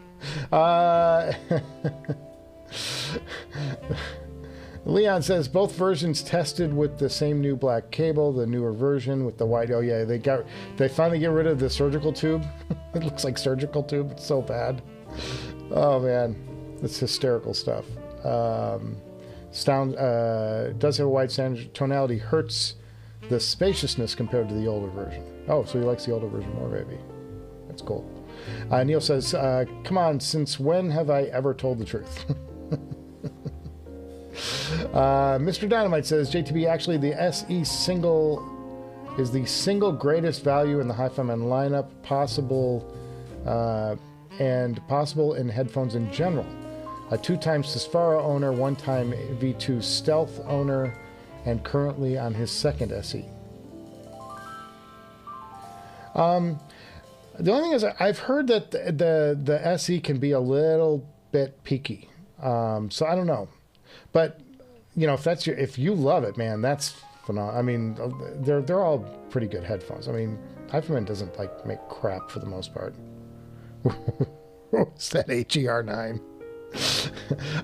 Speaker 1: Leon says both versions tested with the same new black cable. The newer version with the white. Oh yeah, they finally get rid of the surgical tube. It looks like surgical tube. It's so bad. Oh man, it's hysterical stuff. Sound does have a wide sound tonality. Hurts the spaciousness compared to the older version. Oh, so he likes the older version more, maybe. That's cool. Neil says, "Come on, since when have I ever told the truth?" Mr. Dynamite says, JTB, actually the SE single is the single greatest value in the HiFiman lineup, possible in headphones in general. A 2-time Susvara owner, 1-time V2 Stealth owner, and currently on his second SE. The only thing is, I've heard that the SE can be a little bit peaky. So I don't know. But if you love it, man, that's phenomenal. I mean, they're all pretty good headphones. I mean, HiFiman doesn't make crap for the most part. What's that HE-R9?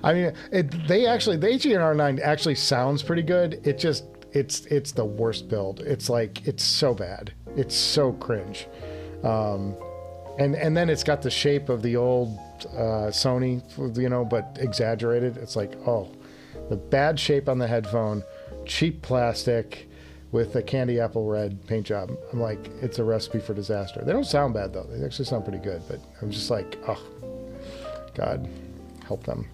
Speaker 1: I mean, the HE-R9 actually sounds pretty good. It's the worst build. It's so bad. It's so cringe. And then it's got the shape of the old Sony, but exaggerated. It's like, oh, the bad shape on the headphone, cheap plastic with a candy apple red paint job. I'm like, it's a recipe for disaster. They don't sound bad though. They actually sound pretty good, but I'm just like, oh, God, help them.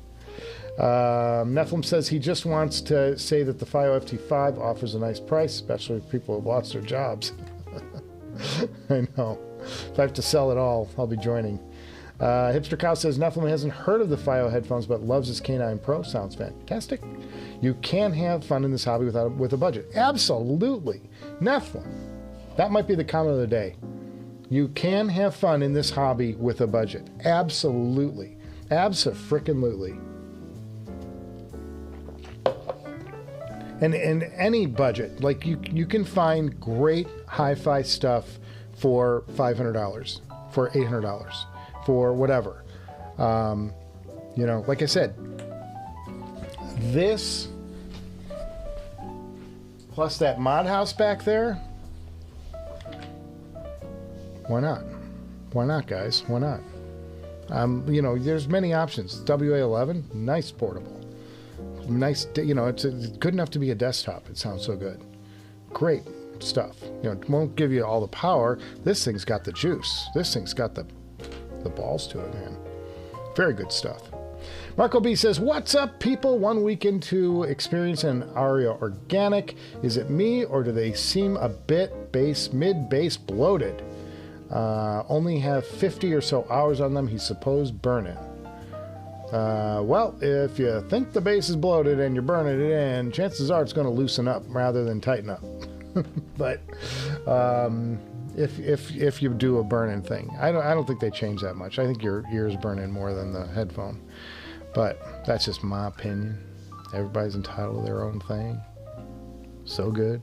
Speaker 1: Nephilim says he just wants to say that the FiO FT5 offers a nice price, especially if people have lost their jobs. I know. If I have to sell it all, I'll be joining. Hipster Cow says Nephilim hasn't heard of the FiO headphones but loves his K9 Pro. Sounds fantastic. You can have fun in this hobby with a budget. Absolutely. Nephilim. That might be the comment of the day. You can have fun in this hobby with a budget. Absolutely. Abso-frickin-lutely. And in any budget, you can find great hi-fi stuff for $500, for $800, for whatever. Like I said, this plus that mod house back there, why not? Why not, guys? Why not? There's many options. WA11, nice portable. Nice, it's good enough to be a desktop. It sounds so good. Great stuff. It won't give you all the power. This thing's got the juice. This thing's got the balls to it, man. Very good stuff. Marco B says, what's up, people? 1 week into experience in Aria Organic. Is it me, or do they seem a bit mid-bass bloated? Only have 50 or so hours on them. He's supposed burn it. Well, if you think the bass is bloated and you're burning it in, chances are it's going to loosen up rather than tighten up. But if you do a burn-in thing, I don't think they change that much. I think your ears burn in more than the headphone. But that's just my opinion. Everybody's entitled to their own thing. So good.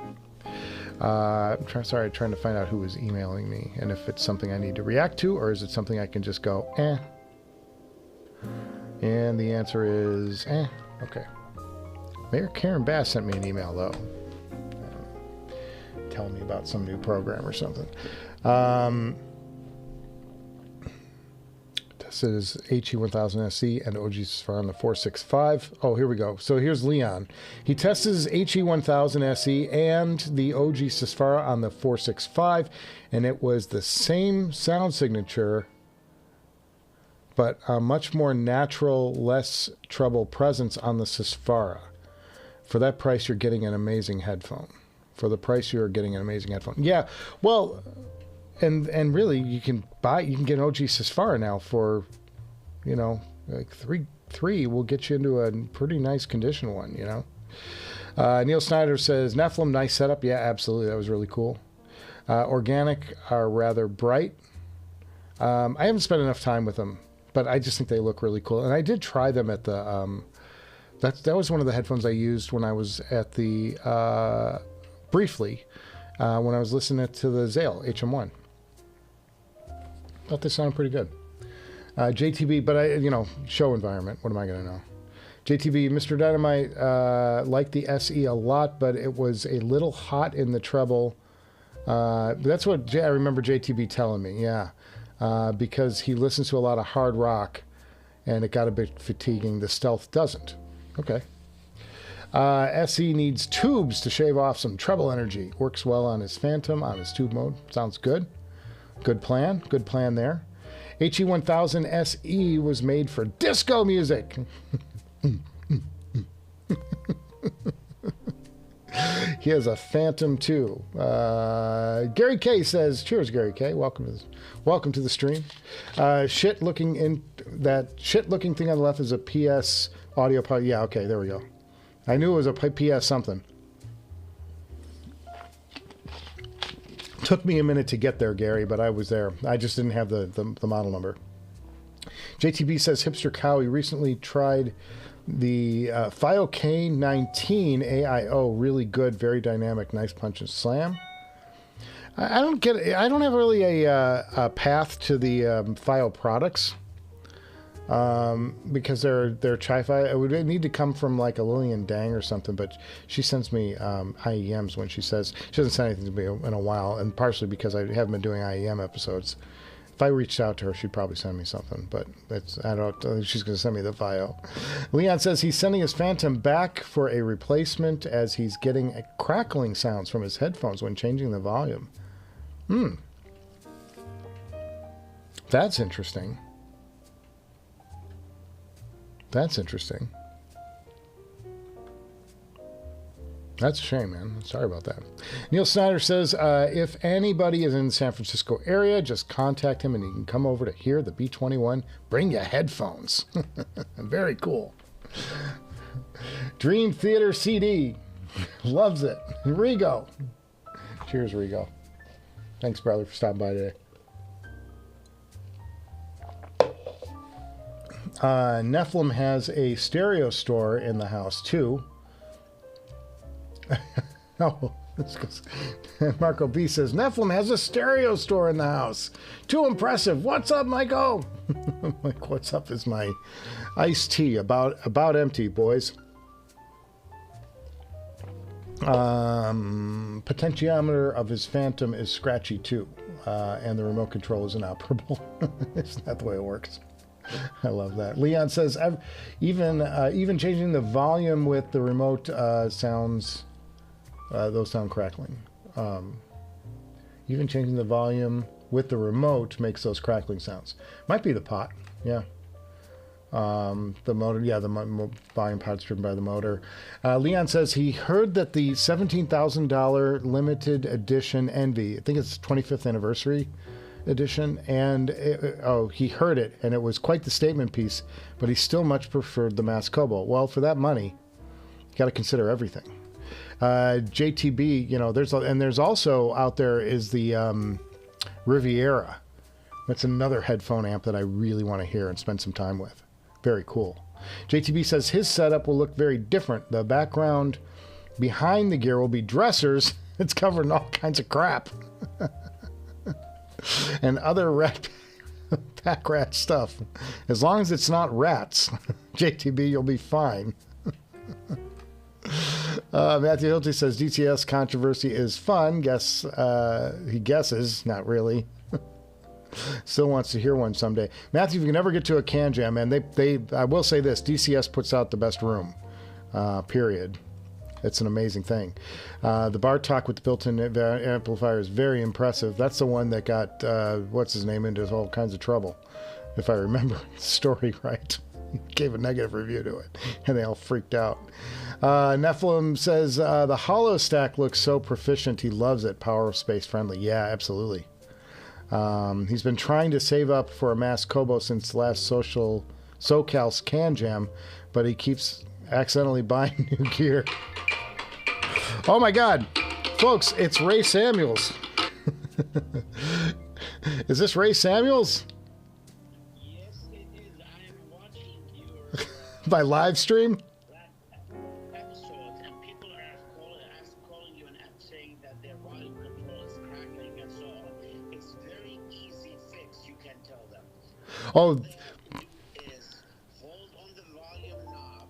Speaker 1: I'm trying to find out who is emailing me and if it's something I need to react to, or is it something I can just go, eh. And the answer is, eh. Okay. Mayor Karen Bass sent me an email, though. Telling me about some new program or something. This is HE1000 SE and OG Susvara on the 465. Oh, here we go. So here's Leon. He tests his HE1000 SE and the OG Susvara on the 465, and it was the same sound signature, but a much more natural, less treble presence on the Susvara. For that price, you're getting an amazing headphone. For the price, you're getting an amazing headphone. Yeah, well, and really, you can get an OG Susvara now for, you know, like three will get you into a pretty nice condition one, you know. Neil Snyder says, Nephilim, nice setup. Yeah, absolutely. That was really cool. Organic are rather bright. I haven't spent enough time with them, but I just think they look really cool. And I did try them at the, that was one of the headphones I used when I was at the, briefly, when I was listening to the Zale HM1. Thought they sounded pretty good. JTB, but show environment, what am I going to know? JTB, Mr. Dynamite liked the SE a lot, but it was a little hot in the treble. That's what I remember JTB telling me, yeah. Because he listens to a lot of hard rock, and it got a bit fatiguing. The Stealth doesn't. Okay. SE needs tubes to shave off some treble energy. Works well on his Phantom, on his tube mode. Sounds good. Good plan. Good plan there. HE1000 SE was made for disco music. He has a Phantom too. Gary K says, "Cheers, Gary K. Welcome to the stream." Shit looking thing on the left is a PS audio pod. Yeah, okay, there we go. I knew it was a PS something. Took me a minute to get there, Gary, but I was there. I just didn't have the model number. JTB says, Hipster Cow, he recently tried the FiO K19 AIO. Really good, very dynamic, nice punch and slam. I don't get it. I don't have really a path to the FiO products. Because they're Chi-Fi. It would need to come from like a Lillian Dang or something, but she sends me IEMs when she doesn't send anything to me in a while, and partially because I haven't been doing IEM episodes. If I reached out to her, she'd probably send me something, but I don't. She's going to send me the FiO. Leon says he's sending his Phantom back for a replacement as he's getting crackling sounds from his headphones when changing the volume. That's interesting. That's interesting. That's a shame, man. Sorry about that. Neil Snyder says, if anybody is in the San Francisco area, just contact him and he can come over to hear the B21. Bring your headphones. Very cool. Dream Theater CD. Loves it. Rigo. Cheers, Rigo. Thanks, brother, for stopping by today. Nephilim has a stereo store in the house too. Oh, Marco B says Nephilim has a stereo store in the house. Too impressive. What's up, Michael? Like, what's up is my iced tea. About empty, boys. Potentiometer of his Phantom is scratchy too, and the remote control is inoperable. Isn't that the way it works? I love that. Leon says, even changing the volume with the remote sounds, those sound crackling. Even changing the volume with the remote makes those crackling sounds. Might be the pot, yeah. The motor, yeah, the volume pod's driven by the motor. Leon says he heard that the $17,000 limited edition Envy, I think it's 25th anniversary edition, and he heard it, and it was quite the statement piece, but he still much preferred the Mass Cobalt. Well, for that money, you got to consider everything. JTB, you know, there's also out there is the Riviera. That's another headphone amp that I really want to hear and spend some time with. Very cool. JTB says his setup will look very different. The background behind the gear will be dressers. It's covered in all kinds of crap. And other pack rat stuff. As long as it's not rats, JTB, you'll be fine. Matthew Hilty says DTS controversy is fun. He guesses, not really. Still wants to hear one someday. Matthew, if you can ever get to a CanJam, man, I will say this, DCS puts out the best room, period. It's an amazing thing. The Bartok with the built-in amplifier is very impressive. That's the one that got, what's his name, into all kinds of trouble, if I remember the story right. He gave a negative review to it, and they all freaked out. Nephilim says, the Hollow Stack looks so proficient, he loves it. Power of space friendly. Yeah, absolutely. He's been trying to save up for a Mass Kobo since the last SoCal's CanJam, but he keeps accidentally buying new gear. Oh my God, folks, it's Ray Samuels. Is this Ray Samuels?
Speaker 2: Yes, it is. I am watching your
Speaker 1: by live stream.
Speaker 2: episodes, and people are calling you and saying that their volume control is crackling and so on. It's very easy fix. You can tell them.
Speaker 1: Oh.
Speaker 2: Is hold on the volume knob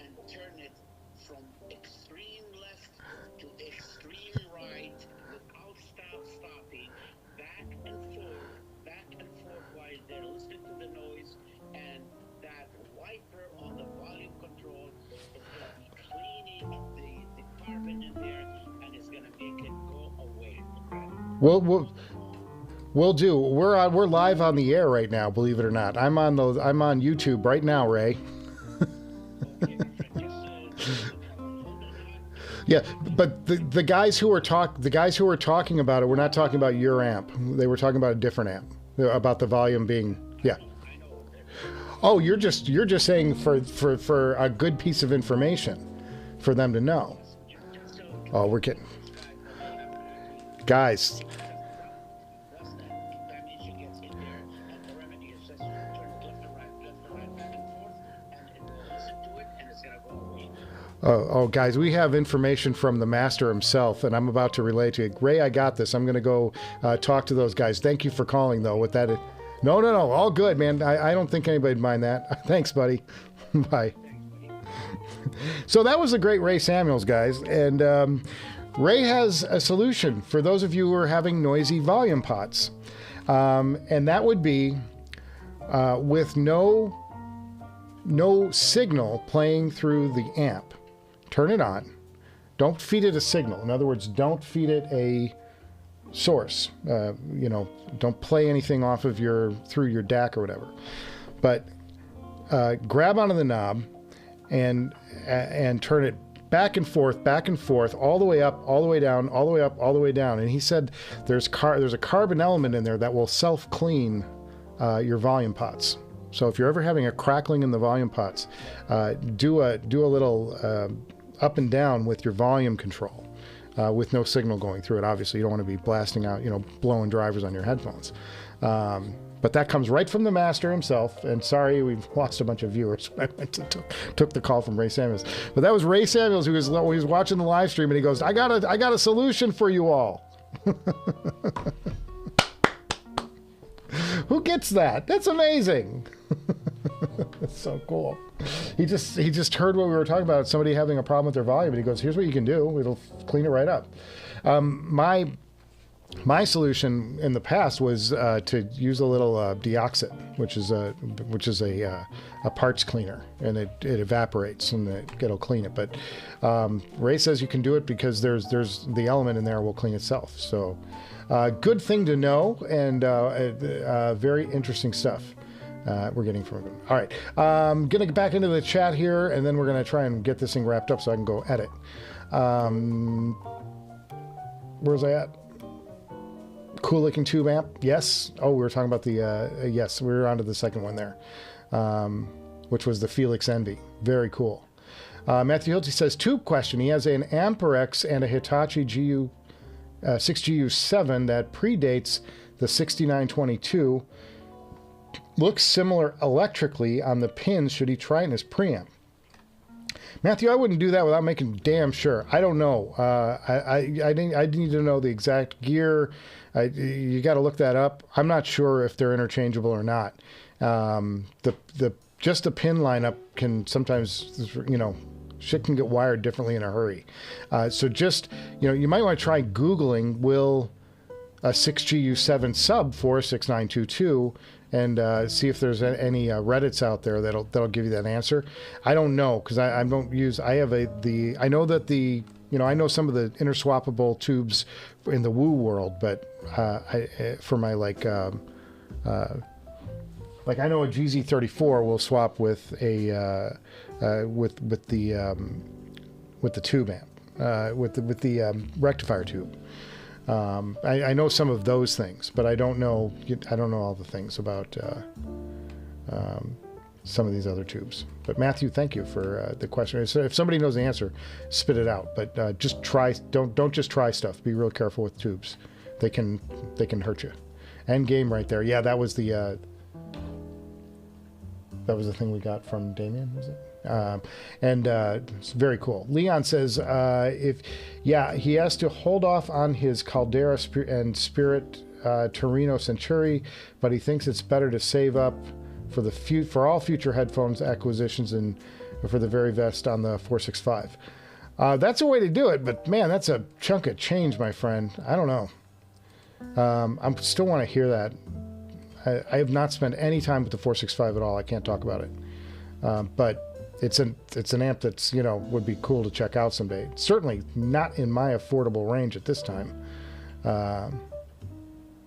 Speaker 2: and turn it from extreme left to extreme right without stopping, back and forth while they're listening to the noise, and that wiper on the volume control is going to be cleaning the carbon in there, and it's going to make it go away.
Speaker 1: We'll do. We're live on the air right now, believe it or not. I'm on YouTube right now, Ray. Yeah, but the guys who were talking about it were not talking about your amp. They were talking about a different amp, about the volume being, yeah. Oh, you're just saying for a good piece of information for them to know. Oh, we're kidding. Guys. Oh, guys, we have information from the master himself, and I'm about to relay to you. Ray, I got this. I'm going to go talk to those guys. Thank you for calling, though. With that, no, all good, man. I don't think anybody'd mind that. Thanks, buddy. Bye. So that was the great Ray Samuels, guys, and Ray has a solution for those of you who are having noisy volume pots, and that would be with no signal playing through the amp. Turn it on. Don't feed it a signal. In other words, don't feed it a source. Don't play anything off of through your DAC or whatever. But grab onto the knob and turn it back and forth, all the way up, all the way down, all the way up, all the way down. And he said there's a carbon element in there that will self-clean your volume pots. So if you're ever having a crackling in the volume pots, do a little up and down with your volume control with no signal going through it. Obviously, you don't want to be blasting out, blowing drivers on your headphones. But that comes right from the master himself. And sorry, we've lost a bunch of viewers. I went and took the call from Ray Samuels. But that was Ray Samuels who was watching the live stream, and he goes, "I got a solution for you all." Who gets that? That's amazing. That's so cool. He just heard what we were talking about, somebody having a problem with their volume, and he goes, "Here's what you can do. It'll clean it right up." My solution in the past was to use a little deoxit, which is a parts cleaner, and it evaporates and it'll clean it. But Ray says you can do it because there's the element in there will clean itself. So good thing to know, and very interesting stuff. we're getting from them. All right. Going to get back into the chat here, and then we're going to try and get this thing wrapped up so I can go edit. Where's I at? Cool looking tube amp. Yes. Oh, we were talking about the, yes, we were on to the second one there, which was the Felix Envy. Very cool. Matthew Hilty says, tube question. He has an Amperex and a Hitachi 6GU7 that predates the 6922. Looks similar electrically on the pins. Should he try it in his preamp? Matthew, I wouldn't do that without making damn sure. I don't know. I need to know the exact gear. You got to look that up. I'm not sure if they're interchangeable or not. Just the pin lineup can sometimes, shit can get wired differently in a hurry. So just, you might want to try Googling, will a 6GU7 sub 46922 and see if there's any Reddits out there that'll give you that answer. I don't know, because I don't use, I have I know that I know some of the interswappable tubes in the Woo world, but for my like I know a GZ34 will swap with a with the tube amp, with the rectifier tube. I know some of those things, but I don't know all the things about some of these other tubes. But Matthew, thank you for the question. So if somebody knows the answer, spit it out. But just try. Don't just try stuff. Be real careful with tubes. They can hurt you. End game right there. Yeah, that was the thing we got from Damien, was it? It's very cool. Leon says he has to hold off on his Caldera and Spirit Torino Centuri, but he thinks it's better to save up for all future headphones acquisitions and for the very best on the 465. That's a way to do it, but man, that's a chunk of change, my friend. I don't know. I still want to hear that. I have not spent any time with the 465 at all. I can't talk about it, but it's an amp that's would be cool to check out someday. Certainly not in my affordable range at this time.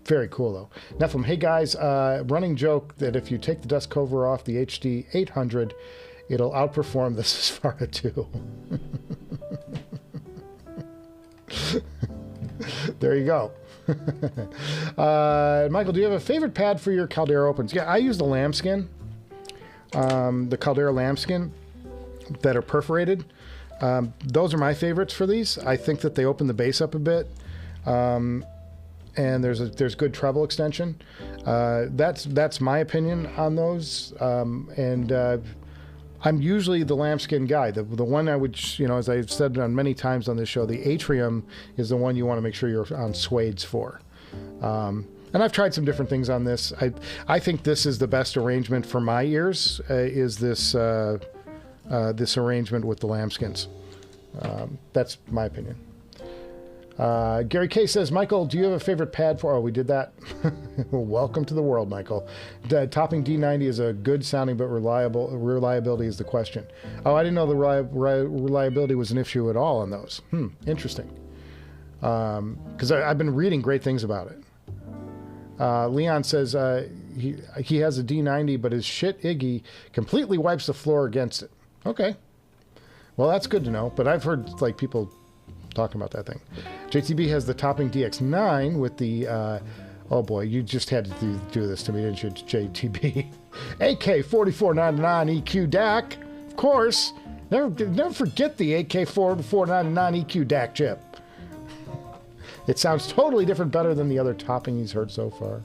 Speaker 1: Very cool though. Nephilim, hey guys, running joke that if you take the Dusk cover off the HD-800, it'll outperform the Susvara 2. There you go. Michael, do you have a favorite pad for your Caldera opens? Yeah, I use the lambskin. The Caldera lambskin that are perforated. Those are my favorites for these. I think that they open the bass up a bit. And there's good treble extension. That's my opinion on those. I'm usually the lambskin guy. The one I would, as I've said on many times on this show, the Atrium is the one you want to make sure you're on suedes for. And I've tried some different things on this. I think this is the best arrangement for my ears, is this arrangement with the lambskins. That's my opinion. Gary K says, Michael, do you have a favorite pad for... Oh, we did that. Well, welcome to the world, Michael. Topping D90 is a good sounding, but reliability is the question. Oh, I didn't know the reliability was an issue at all on those. Interesting. Because I've been reading great things about it. Leon says he has a D90, but his shit Iggy completely wipes the floor against it. Okay. Well, that's good to know, but I've heard people talking about that thing. JTB has the Topping DX9 with the oh boy, you just had to do this to me, didn't you, JTB? AK4499 EQ DAC, of course. Never forget the AK4499 EQ DAC chip. It sounds totally different, better than the other Topping he's heard so far.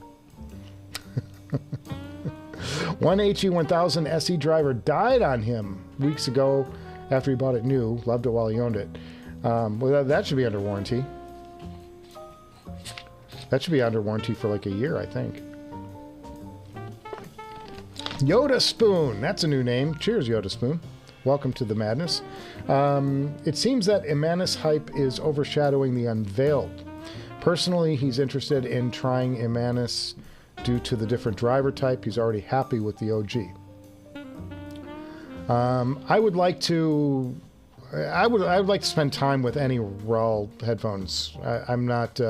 Speaker 1: One HE-1000 SE driver died on him weeks ago after he bought it new. Loved it while he owned it. Well, that should be under warranty. That should be under warranty for like a year, I think. Yoda Spoon. That's a new name. Cheers, Yoda Spoon. Welcome to the madness. It seems that Imanis hype is overshadowing the Unveiled. Personally, he's interested in trying Imanis due to the different driver type. He's already happy with the OG. I would like to spend time with any raw headphones. I'm not.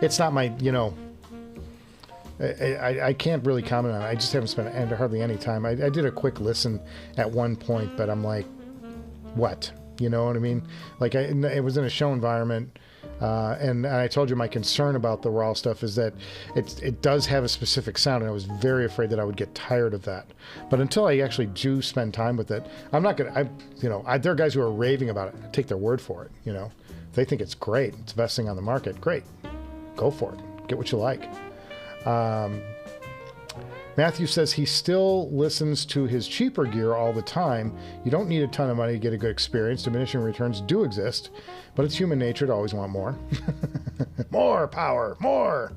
Speaker 1: It's not my. I can't really comment on it. I just haven't spent hardly any time. I did a quick listen at one point, but I'm like, what? You know what I mean? Like, it was in a show environment, and I told you my concern about the raw stuff is that it does have a specific sound, and I was very afraid that I would get tired of that. But until I actually do spend time with it, I'm not gonna. There are guys who are raving about it. I take their word for it. You know, if they think it's great, it's the best thing on the market. Great, go for it. Get what you like. Matthew says he still listens to his cheaper gear all the time. You don't need a ton of money to get a good experience. Diminishing returns do exist, but it's human nature to always want more. More power, more.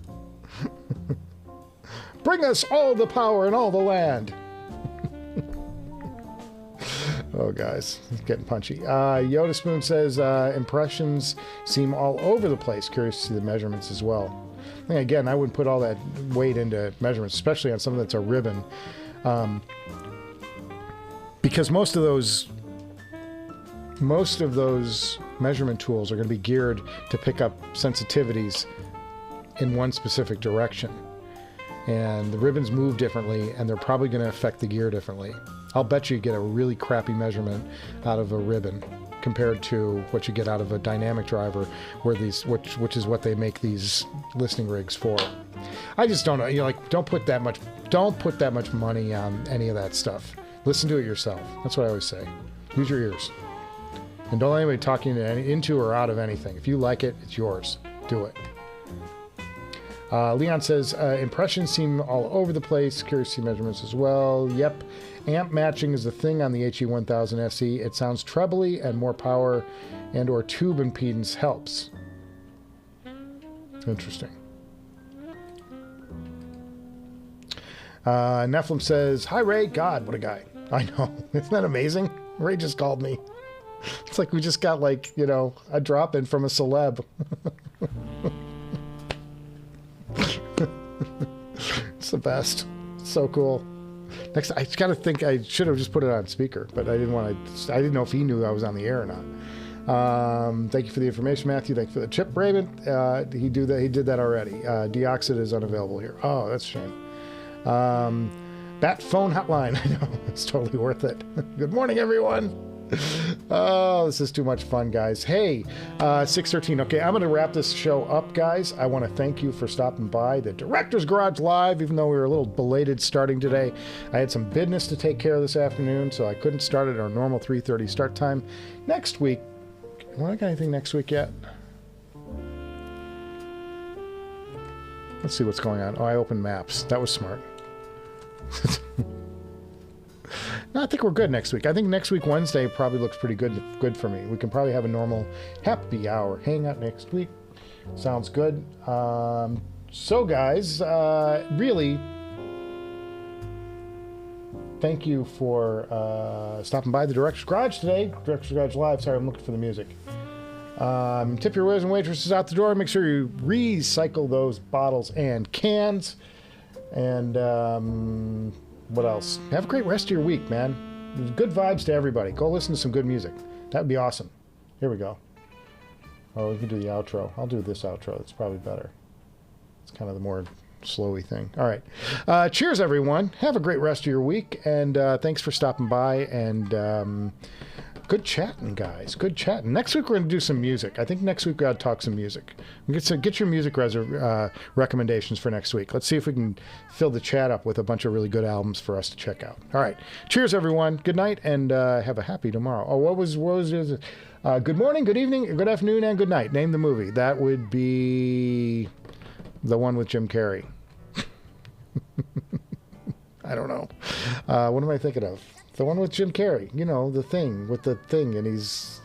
Speaker 1: Bring us all the power and all the land. Oh, guys, it's getting punchy. Yoda Spoon says impressions seem all over the place. Curious to see the measurements as well. And again, I wouldn't put all that weight into measurements, especially on something that's a ribbon, because most of those measurement tools are going to be geared to pick up sensitivities in one specific direction, and the ribbons move differently, and they're probably going to affect the gear differently. I'll bet you get a really crappy measurement out of a ribbon compared to what you get out of a dynamic driver, where which is what they make these listening rigs for. I just don't know. Don't put that much money on any of that stuff. Listen to it yourself. That's what I always say. Use your ears, and don't let anybody talk you into or out of anything. If you like it, it's yours. Do it. Leon says impressions seem all over the place. Curious to see measurements as well. Yep. Amp matching is the thing on the HE-1000 SE. It sounds trebly, and more power and or tube impedance helps. Interesting. Nephilim says, hi, Ray. God, what a guy. I know. Isn't that amazing? Ray just called me. It's like we just got, a drop-in from a celeb. It's the best. It's so cool. Next, I got to think I should have just put it on speaker, but I didn't want to. I didn't know if he knew I was on the air or not. Thank you for the information, Matthew. Thank you for the chip, Raven. He did that already. Deoxid is unavailable here. Oh, that's a shame. Bat phone hotline. I know, it's totally worth it. Good morning, everyone. Oh, this is too much fun, guys. Hey, 6:13. Okay, I'm going to wrap this show up, guys. I want to thank you for stopping by the Director's Garage Live, even though we were a little belated starting today. I had some business to take care of this afternoon, so I couldn't start at our normal 3:30 start time. Next week, well, I got anything next week yet? Let's see what's going on. Oh, I opened maps. That was smart. No, I think we're good next week. I think next week, Wednesday, probably looks pretty good for me. We can probably have a normal happy hour hangout next week. Sounds good. So, guys, really, thank you for stopping by the Director's Garage today. Director's Garage Live. Sorry, I'm looking for the music. Tip your waiters and waitresses out the door. Make sure you recycle those bottles and cans. And what else? Have a great rest of your week, man. Good vibes to everybody. Go listen to some good music. That would be awesome. Here we go. Oh, we can do the outro. I'll do this outro. It's probably better. It's kind of the more slowy thing. All right. Cheers, everyone. Have a great rest of your week. And thanks for stopping by. And good chatting, guys. Good chatting. Next week, we're going to do some music. I think next week, we got to talk some music. Get your music recommendations for next week. Let's see if we can fill the chat up with a bunch of really good albums for us to check out. All right. Cheers, everyone. Good night, and have a happy tomorrow. Oh, what was it? Good morning, good evening, good afternoon, and good night. Name the movie. That would be the one with Jim Carrey. I don't know. What am I thinking of? The one with Jim Carrey, you know, the thing with the thing, and he's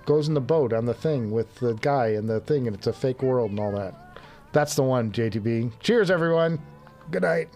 Speaker 1: goes in the boat on the thing with the guy and the thing, and it's a fake world and all that. That's the one, JTB. Cheers, everyone. Good night.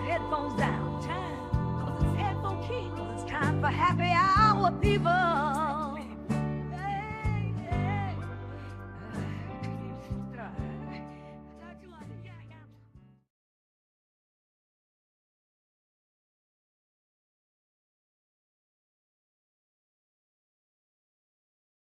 Speaker 3: Headphones down, time, 'cause it's headphone king, 'cause it's time for our people.